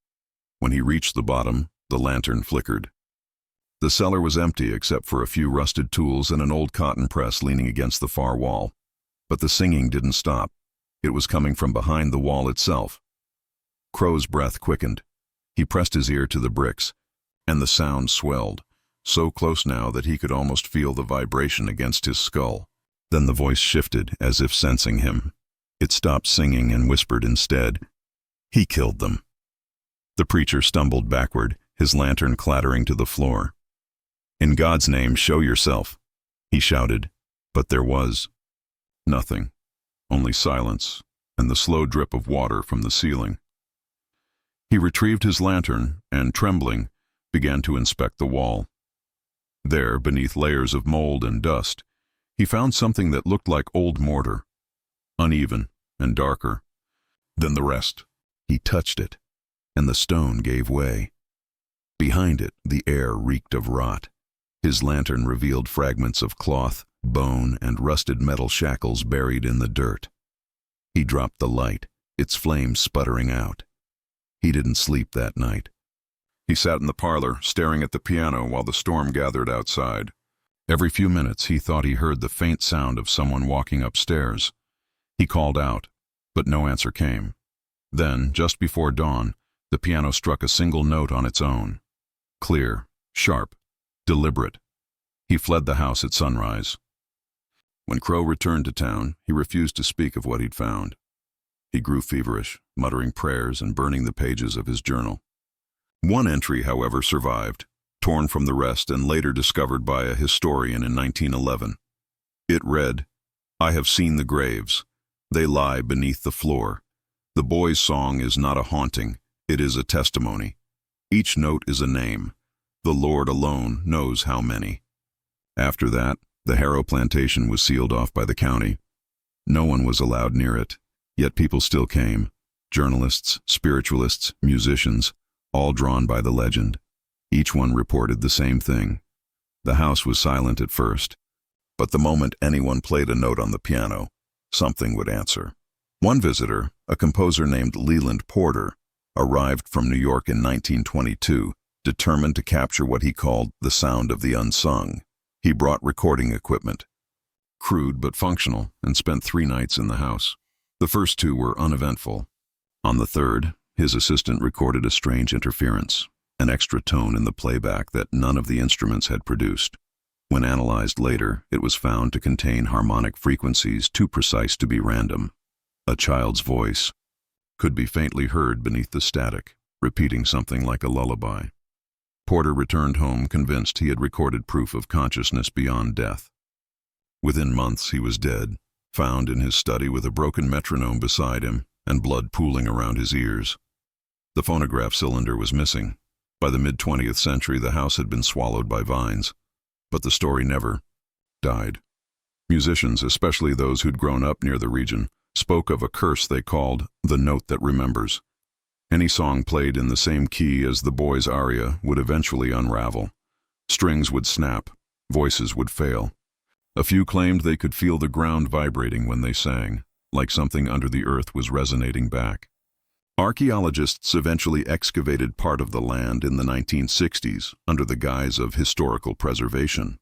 When he reached the bottom, the lantern flickered. The cellar was empty except for a few rusted tools and an old cotton press leaning against the far wall. But the singing didn't stop. It was coming from behind the wall itself. Crow's breath quickened. He pressed his ear to the bricks, and the sound swelled, so close now that he could almost feel the vibration against his skull. Then the voice shifted, as if sensing him. It stopped singing and whispered instead, "He killed them." The preacher stumbled backward, his lantern clattering to the floor. "In God's name, show yourself," he shouted, but there was nothing, only silence and the slow drip of water from the ceiling. He retrieved his lantern and, trembling, began to inspect the wall. There, beneath layers of mold and dust, he found something that looked like old mortar, uneven and darker than the rest. He touched it, and the stone gave way. Behind it, the air reeked of rot. His lantern revealed fragments of cloth, bone, and rusted metal shackles buried in the dirt. He dropped the light, its flames sputtering out. He didn't sleep that night. He sat in the parlor, staring at the piano while the storm gathered outside. Every few minutes he thought he heard the faint sound of someone walking upstairs. He called out, but no answer came. Then, just before dawn, the piano struck a single note on its own. Clear, sharp, deliberate. He fled the house at sunrise. When Crow returned to town, he refused to speak of what he'd found. He grew feverish, muttering prayers and burning the pages of his journal. One entry, however, survived, torn from the rest and later discovered by a historian in 1911. It read, "I have seen the graves. They lie beneath the floor. The boy's song is not a haunting, it is a testimony. Each note is a name. The Lord alone knows how many." After that, the Harrow plantation was sealed off by the county. No one was allowed near it, yet people still came. Journalists, spiritualists, musicians, all drawn by the legend. Each one reported the same thing. The house was silent at first, but the moment anyone played a note on the piano, something would answer. One visitor, a composer named Leland Porter, arrived from New York in 1922 Determined to capture what he called the sound of the unsung, he brought recording equipment. Crude but functional, and spent 3 nights in the house. The first 2 were uneventful. On the third, his assistant recorded a strange interference, an extra tone in the playback that none of the instruments had produced. When analyzed later, it was found to contain harmonic frequencies too precise to be random. A child's voice could be faintly heard beneath the static, repeating something like a lullaby. Porter returned home convinced he had recorded proof of consciousness beyond death. Within months he was dead, found in his study with a broken metronome beside him and blood pooling around his ears. The phonograph cylinder was missing. By the mid-20th century, the house had been swallowed by vines. But the story never died. Musicians, especially those who'd grown up near the region, spoke of a curse they called the note that remembers. Any song played in the same key as the boy's aria would eventually unravel. Strings would snap, voices would fail. A few claimed they could feel the ground vibrating when they sang, like something under the earth was resonating back. Archaeologists eventually excavated part of the land in the 1960s under the guise of historical preservation.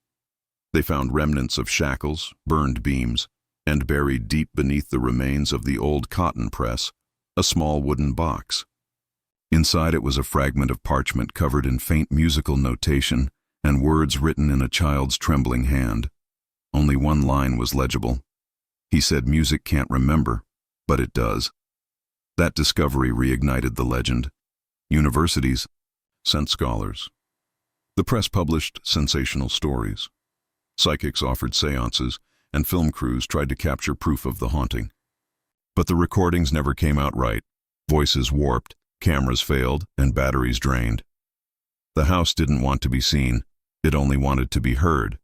They found remnants of shackles, burned beams, and buried deep beneath the remains of the old cotton press, a small wooden box. Inside it was a fragment of parchment covered in faint musical notation and words written in a child's trembling hand. Only one line was legible. He said music can't remember, but it does. That discovery reignited the legend. Universities sent scholars. The press published sensational stories. Psychics offered seances, and film crews tried to capture proof of the haunting. But the recordings never came out right. Voices warped, cameras failed, and batteries drained. The house didn't want to be seen. It only wanted to be heard.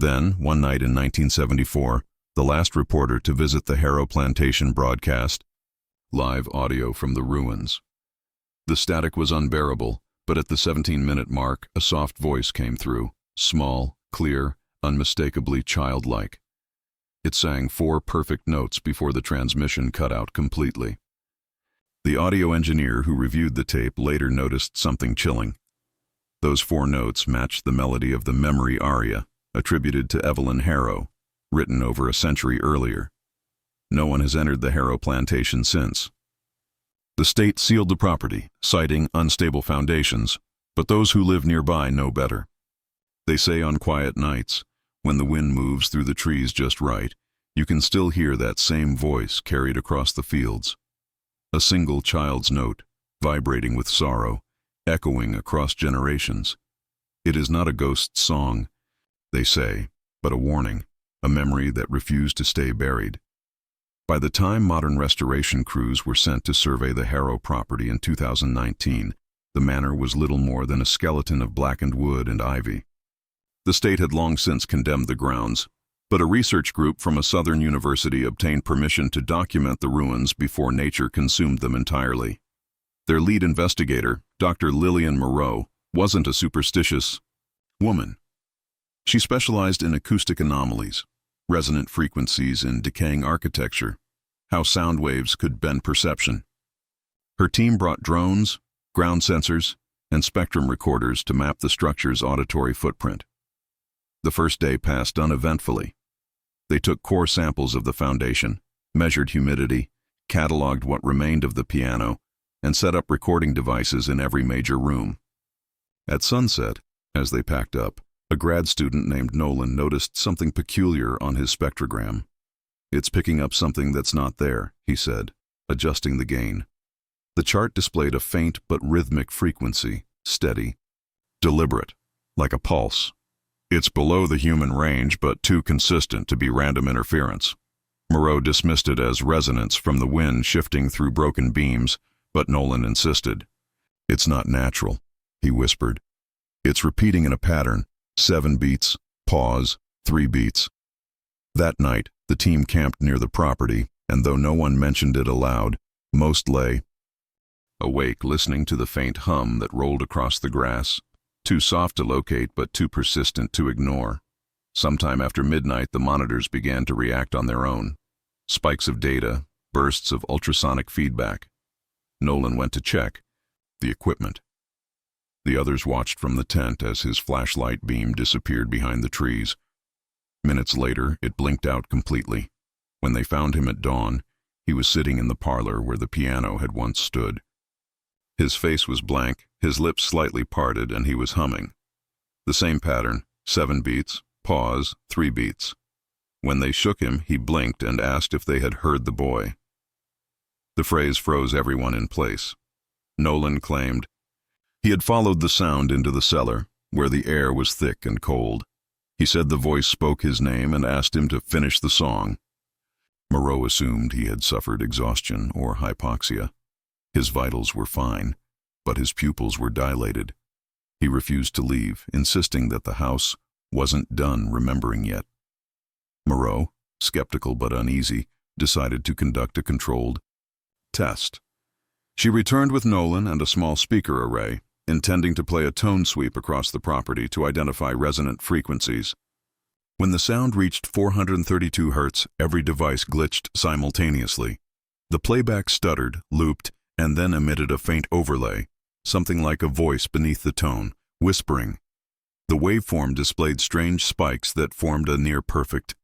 Then, one night in 1974, the last reporter to visit the Harrow plantation broadcast live audio from the ruins. The static was unbearable, but at the 17-minute mark, a soft voice came through, small, clear, unmistakably childlike. It sang 4 perfect notes before the transmission cut out completely. The audio engineer who reviewed the tape later noticed something chilling. Those 4 notes matched the melody of the memory aria, attributed to Evelyn Harrow, written over a century earlier. No one has entered the Harrow plantation since. The state sealed the property, citing unstable foundations, but those who live nearby know better. They say on quiet nights, when the wind moves through the trees just right, you can still hear that same voice carried across the fields. A single child's note, vibrating with sorrow, echoing across generations. It is not a ghost song, they say, but a warning, a memory that refused to stay buried. By the time modern restoration crews were sent to survey the Harrow property in 2019, the manor was little more than a skeleton of blackened wood and ivy. The state had long since condemned the grounds, but a research group from a southern university obtained permission to document the ruins before nature consumed them entirely. Their lead investigator, Dr. Lillian Moreau, wasn't a superstitious woman. She specialized in acoustic anomalies, resonant frequencies in decaying architecture, how sound waves could bend perception. Her team brought drones, ground sensors, and spectrum recorders to map the structure's auditory footprint. The first day passed uneventfully. They took core samples of the foundation, measured humidity, cataloged what remained of the piano, and set up recording devices in every major room. At sunset, as they packed up, a grad student named Nolan noticed something peculiar on his spectrogram. "It's picking up something that's not there," he said, adjusting the gain. The chart displayed a faint but rhythmic frequency, steady, deliberate, like a pulse. "It's below the human range, but too consistent to be random interference." Moreau dismissed it as resonance from the wind shifting through broken beams, but Nolan insisted. "It's not natural," he whispered. "It's repeating in a pattern. 7 beats, pause, 3 beats. That night, the team camped near the property, and though no one mentioned it aloud, most lay awake listening to the faint hum that rolled across the grass, too soft to locate but too persistent to ignore. Sometime after midnight, the monitors began to react on their own. Spikes of data, bursts of ultrasonic feedback. Nolan went to check the equipment. The others watched from the tent as his flashlight beam disappeared behind the trees. Minutes later, it blinked out completely. When they found him at dawn, he was sitting in the parlor where the piano had once stood. His face was blank, his lips slightly parted, and he was humming. The same pattern, 7 beats, pause, 3 beats. When they shook him, he blinked and asked if they had heard the boy. The phrase froze everyone in place. Nolan claimed he had followed the sound into the cellar, where the air was thick and cold. He said the voice spoke his name and asked him to finish the song. Moreau assumed he had suffered exhaustion or hypoxia. His vitals were fine, but his pupils were dilated. He refused to leave, insisting that the house wasn't done remembering yet. Moreau, skeptical but uneasy, decided to conduct a controlled test. She returned with Nolan and a small speaker array, intending to play a tone sweep across the property to identify resonant frequencies. When the sound reached 432 Hz, every device glitched simultaneously. The playback stuttered, looped, and then emitted a faint overlay, something like a voice beneath the tone, whispering. The waveform displayed strange spikes that formed a near-perfect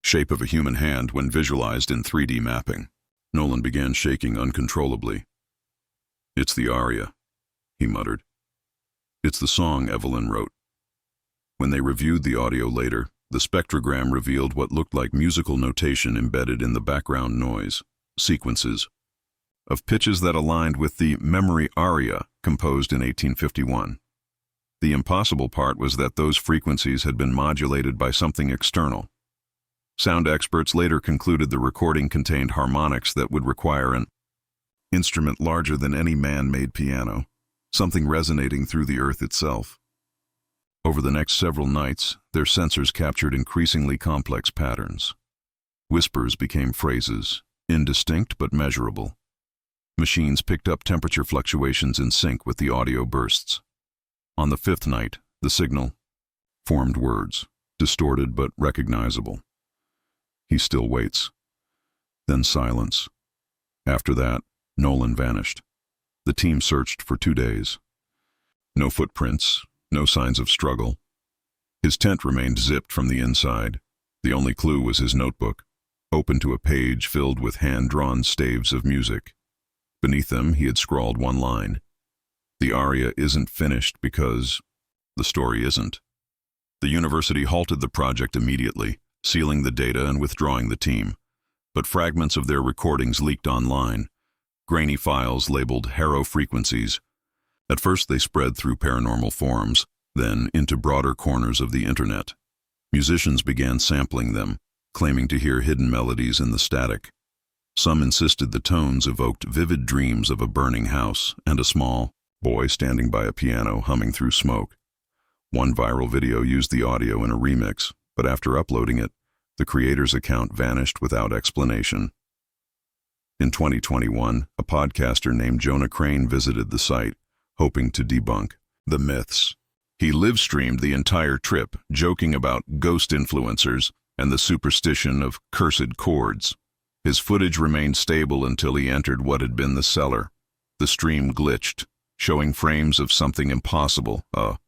shape of a human hand when visualized in 3D mapping. Nolan began shaking uncontrollably. "It's the aria," he muttered. "It's the song Evelyn wrote." When they reviewed the audio later, the spectrogram revealed what looked like musical notation embedded in the background noise, sequences of pitches that aligned with the memory aria composed in 1851. The impossible part was that those frequencies had been modulated by something external. Sound experts later concluded the recording contained harmonics that would require an instrument larger than any man-made piano, something resonating through the earth itself. Over the next several nights, their sensors captured increasingly complex patterns. Whispers became phrases, indistinct but measurable. Machines picked up temperature fluctuations in sync with the audio bursts. On the 5th night, the signal formed words, distorted but recognizable. "He still waits." Then silence. After that, Nolan vanished. The team searched for 2 days. No footprints, no signs of struggle. His tent remained zipped from the inside. The only clue was his notebook, open to a page filled with hand-drawn staves of music. Beneath them, he had scrawled one line. "The aria isn't finished because the story isn't." The university halted the project immediately, sealing the data and withdrawing the team. But fragments of their recordings leaked online. Grainy files labeled Haro frequencies. At first they spread through paranormal forums, then into broader corners of the internet. Musicians began sampling them, claiming to hear hidden melodies in the static. Some insisted the tones evoked vivid dreams of a burning house and a small boy standing by a piano humming through smoke. One viral video used the audio in a remix, but after uploading it, the creator's account vanished without explanation. In 2021, a podcaster named Jonah Crane visited the site, hoping to debunk the myths. He live-streamed the entire trip, joking about ghost influencers and the superstition of cursed chords. His footage remained stable until he entered what had been the cellar. The stream glitched, showing frames of something impossible, a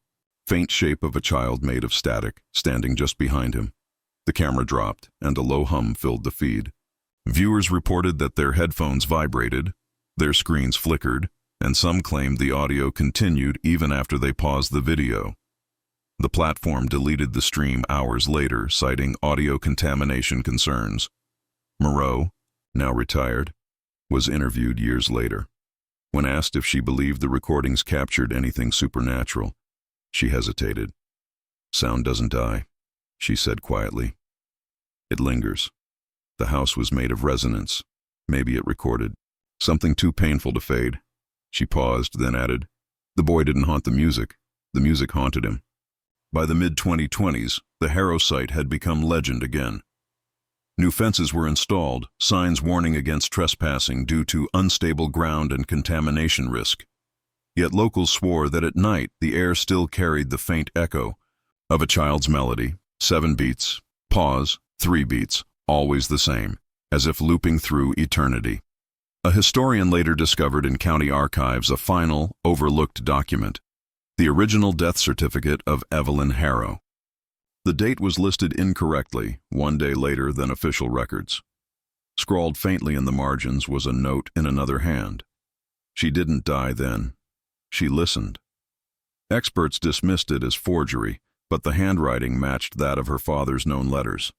faint shape of a child made of static, standing just behind him. The camera dropped, and a low hum filled the feed. Viewers reported that their headphones vibrated, their screens flickered, and some claimed the audio continued even after they paused the video. The platform deleted the stream hours later, citing audio contamination concerns. Moreau, now retired, was interviewed years later. When asked if she believed the recordings captured anything supernatural, she hesitated. "Sound doesn't die," she said quietly. "It lingers. The house was made of resonance. Maybe it recorded something too painful to fade." She paused, then added, "The boy didn't haunt the music haunted him." By the mid-2020s, the Haro site had become legend again. New fences were installed, signs warning against trespassing due to unstable ground and contamination risk. Yet locals swore that at night the air still carried the faint echo of a child's melody, 7 beats, pause, 3 beats, always the same, as if looping through eternity. A historian later discovered in county archives a final, overlooked document. The original death certificate of Evelyn Harrow. The date was listed incorrectly, 1 day later than official records. Scrawled faintly in the margins was a note in another hand. She didn't die then. She listened. Experts dismissed it as forgery, but the handwriting matched that of her father's known letters.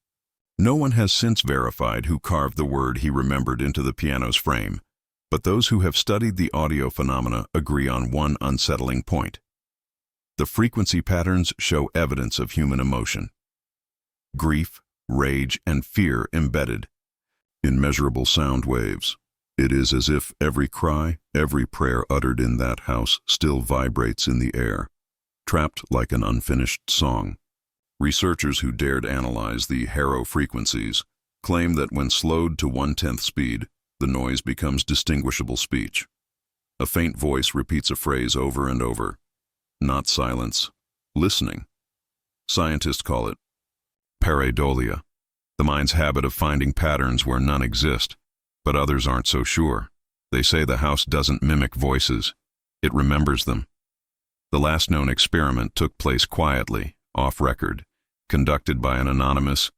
No one has since verified who carved the word he remembered into the piano's frame, but those who have studied the audio phenomena agree on one unsettling point. The frequency patterns show evidence of human emotion. Grief, rage, and fear embedded. Immeasurable sound waves. It is as if every cry, every prayer uttered in that house still vibrates in the air, trapped like an unfinished song. Researchers who dared analyze the Harrow frequencies claim that when slowed to 1/10 speed, the noise becomes distinguishable speech. A faint voice repeats a phrase over and over. Not silence, listening. Scientists call it pareidolia, the mind's habit of finding patterns where none exist, but others aren't so sure. They say the house doesn't mimic voices, it remembers them. The last known experiment took place quietly, off record, conducted by an anonymous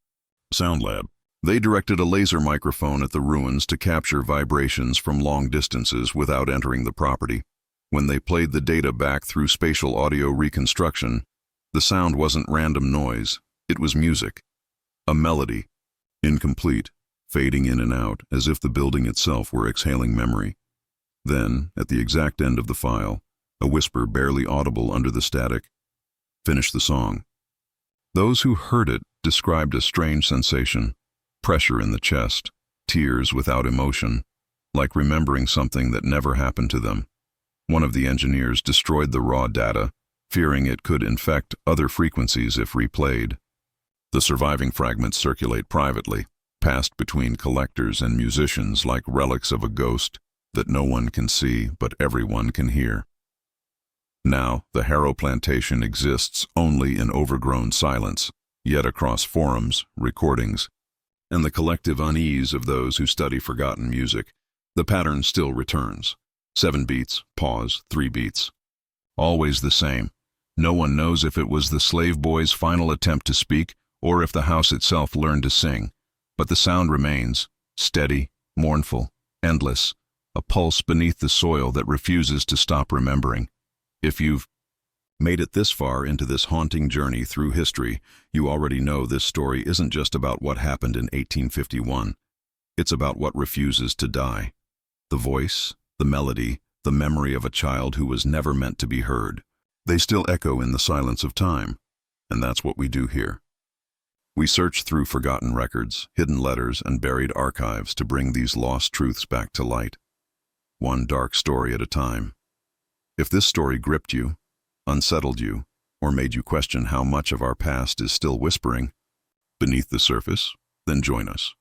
sound lab. They directed a laser microphone at the ruins to capture vibrations from long distances without entering the property. When they played the data back through spatial audio reconstruction, the sound wasn't random noise, it was music. A melody, incomplete, fading in and out as if the building itself were exhaling memory. Then, at the exact end of the file, a whisper barely audible under the static, "Finish the song." Those who heard it described a strange sensation, pressure in the chest, tears without emotion, like remembering something that never happened to them. One of the engineers destroyed the raw data, fearing it could infect other frequencies if replayed. The surviving fragments circulate privately, passed between collectors and musicians like relics of a ghost that no one can see but everyone can hear. Now, the Harrow plantation exists only in overgrown silence, yet across forums, recordings, and the collective unease of those who study forgotten music, the pattern still returns. 7 beats, pause, 3 beats. Always the same. No one knows if it was the slave boy's final attempt to speak or if the house itself learned to sing, but the sound remains, steady, mournful, endless, a pulse beneath the soil that refuses to stop remembering. If you've made it this far into this haunting journey through history, you already know this story isn't just about what happened in 1851. It's about what refuses to die. The voice, the melody, the memory of a child who was never meant to be heard. They still echo in the silence of time, and that's what we do here. We search through forgotten records, hidden letters, and buried archives to bring these lost truths back to light, one dark story at a time. If this story gripped you, unsettled you, or made you question how much of our past is still whispering beneath the surface, then join us.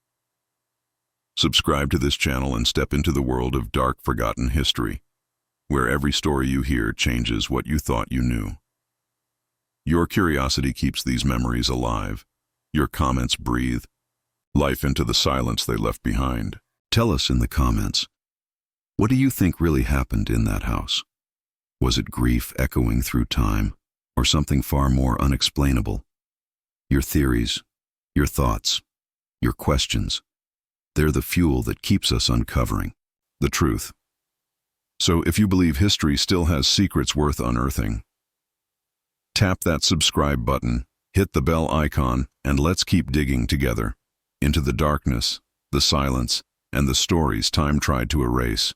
Subscribe to this channel and step into the world of dark, forgotten history, where every story you hear changes what you thought you knew. Your curiosity keeps these memories alive. Your comments breathe life into the silence they left behind. Tell us in the comments, what do you think really happened in that house? Was it grief echoing through time, or something far more unexplainable? Your theories, your thoughts, your questions, they're the fuel that keeps us uncovering the truth. So if you believe history still has secrets worth unearthing, tap that subscribe button, hit the bell icon, and let's keep digging together into the darkness, the silence, and the stories time tried to erase.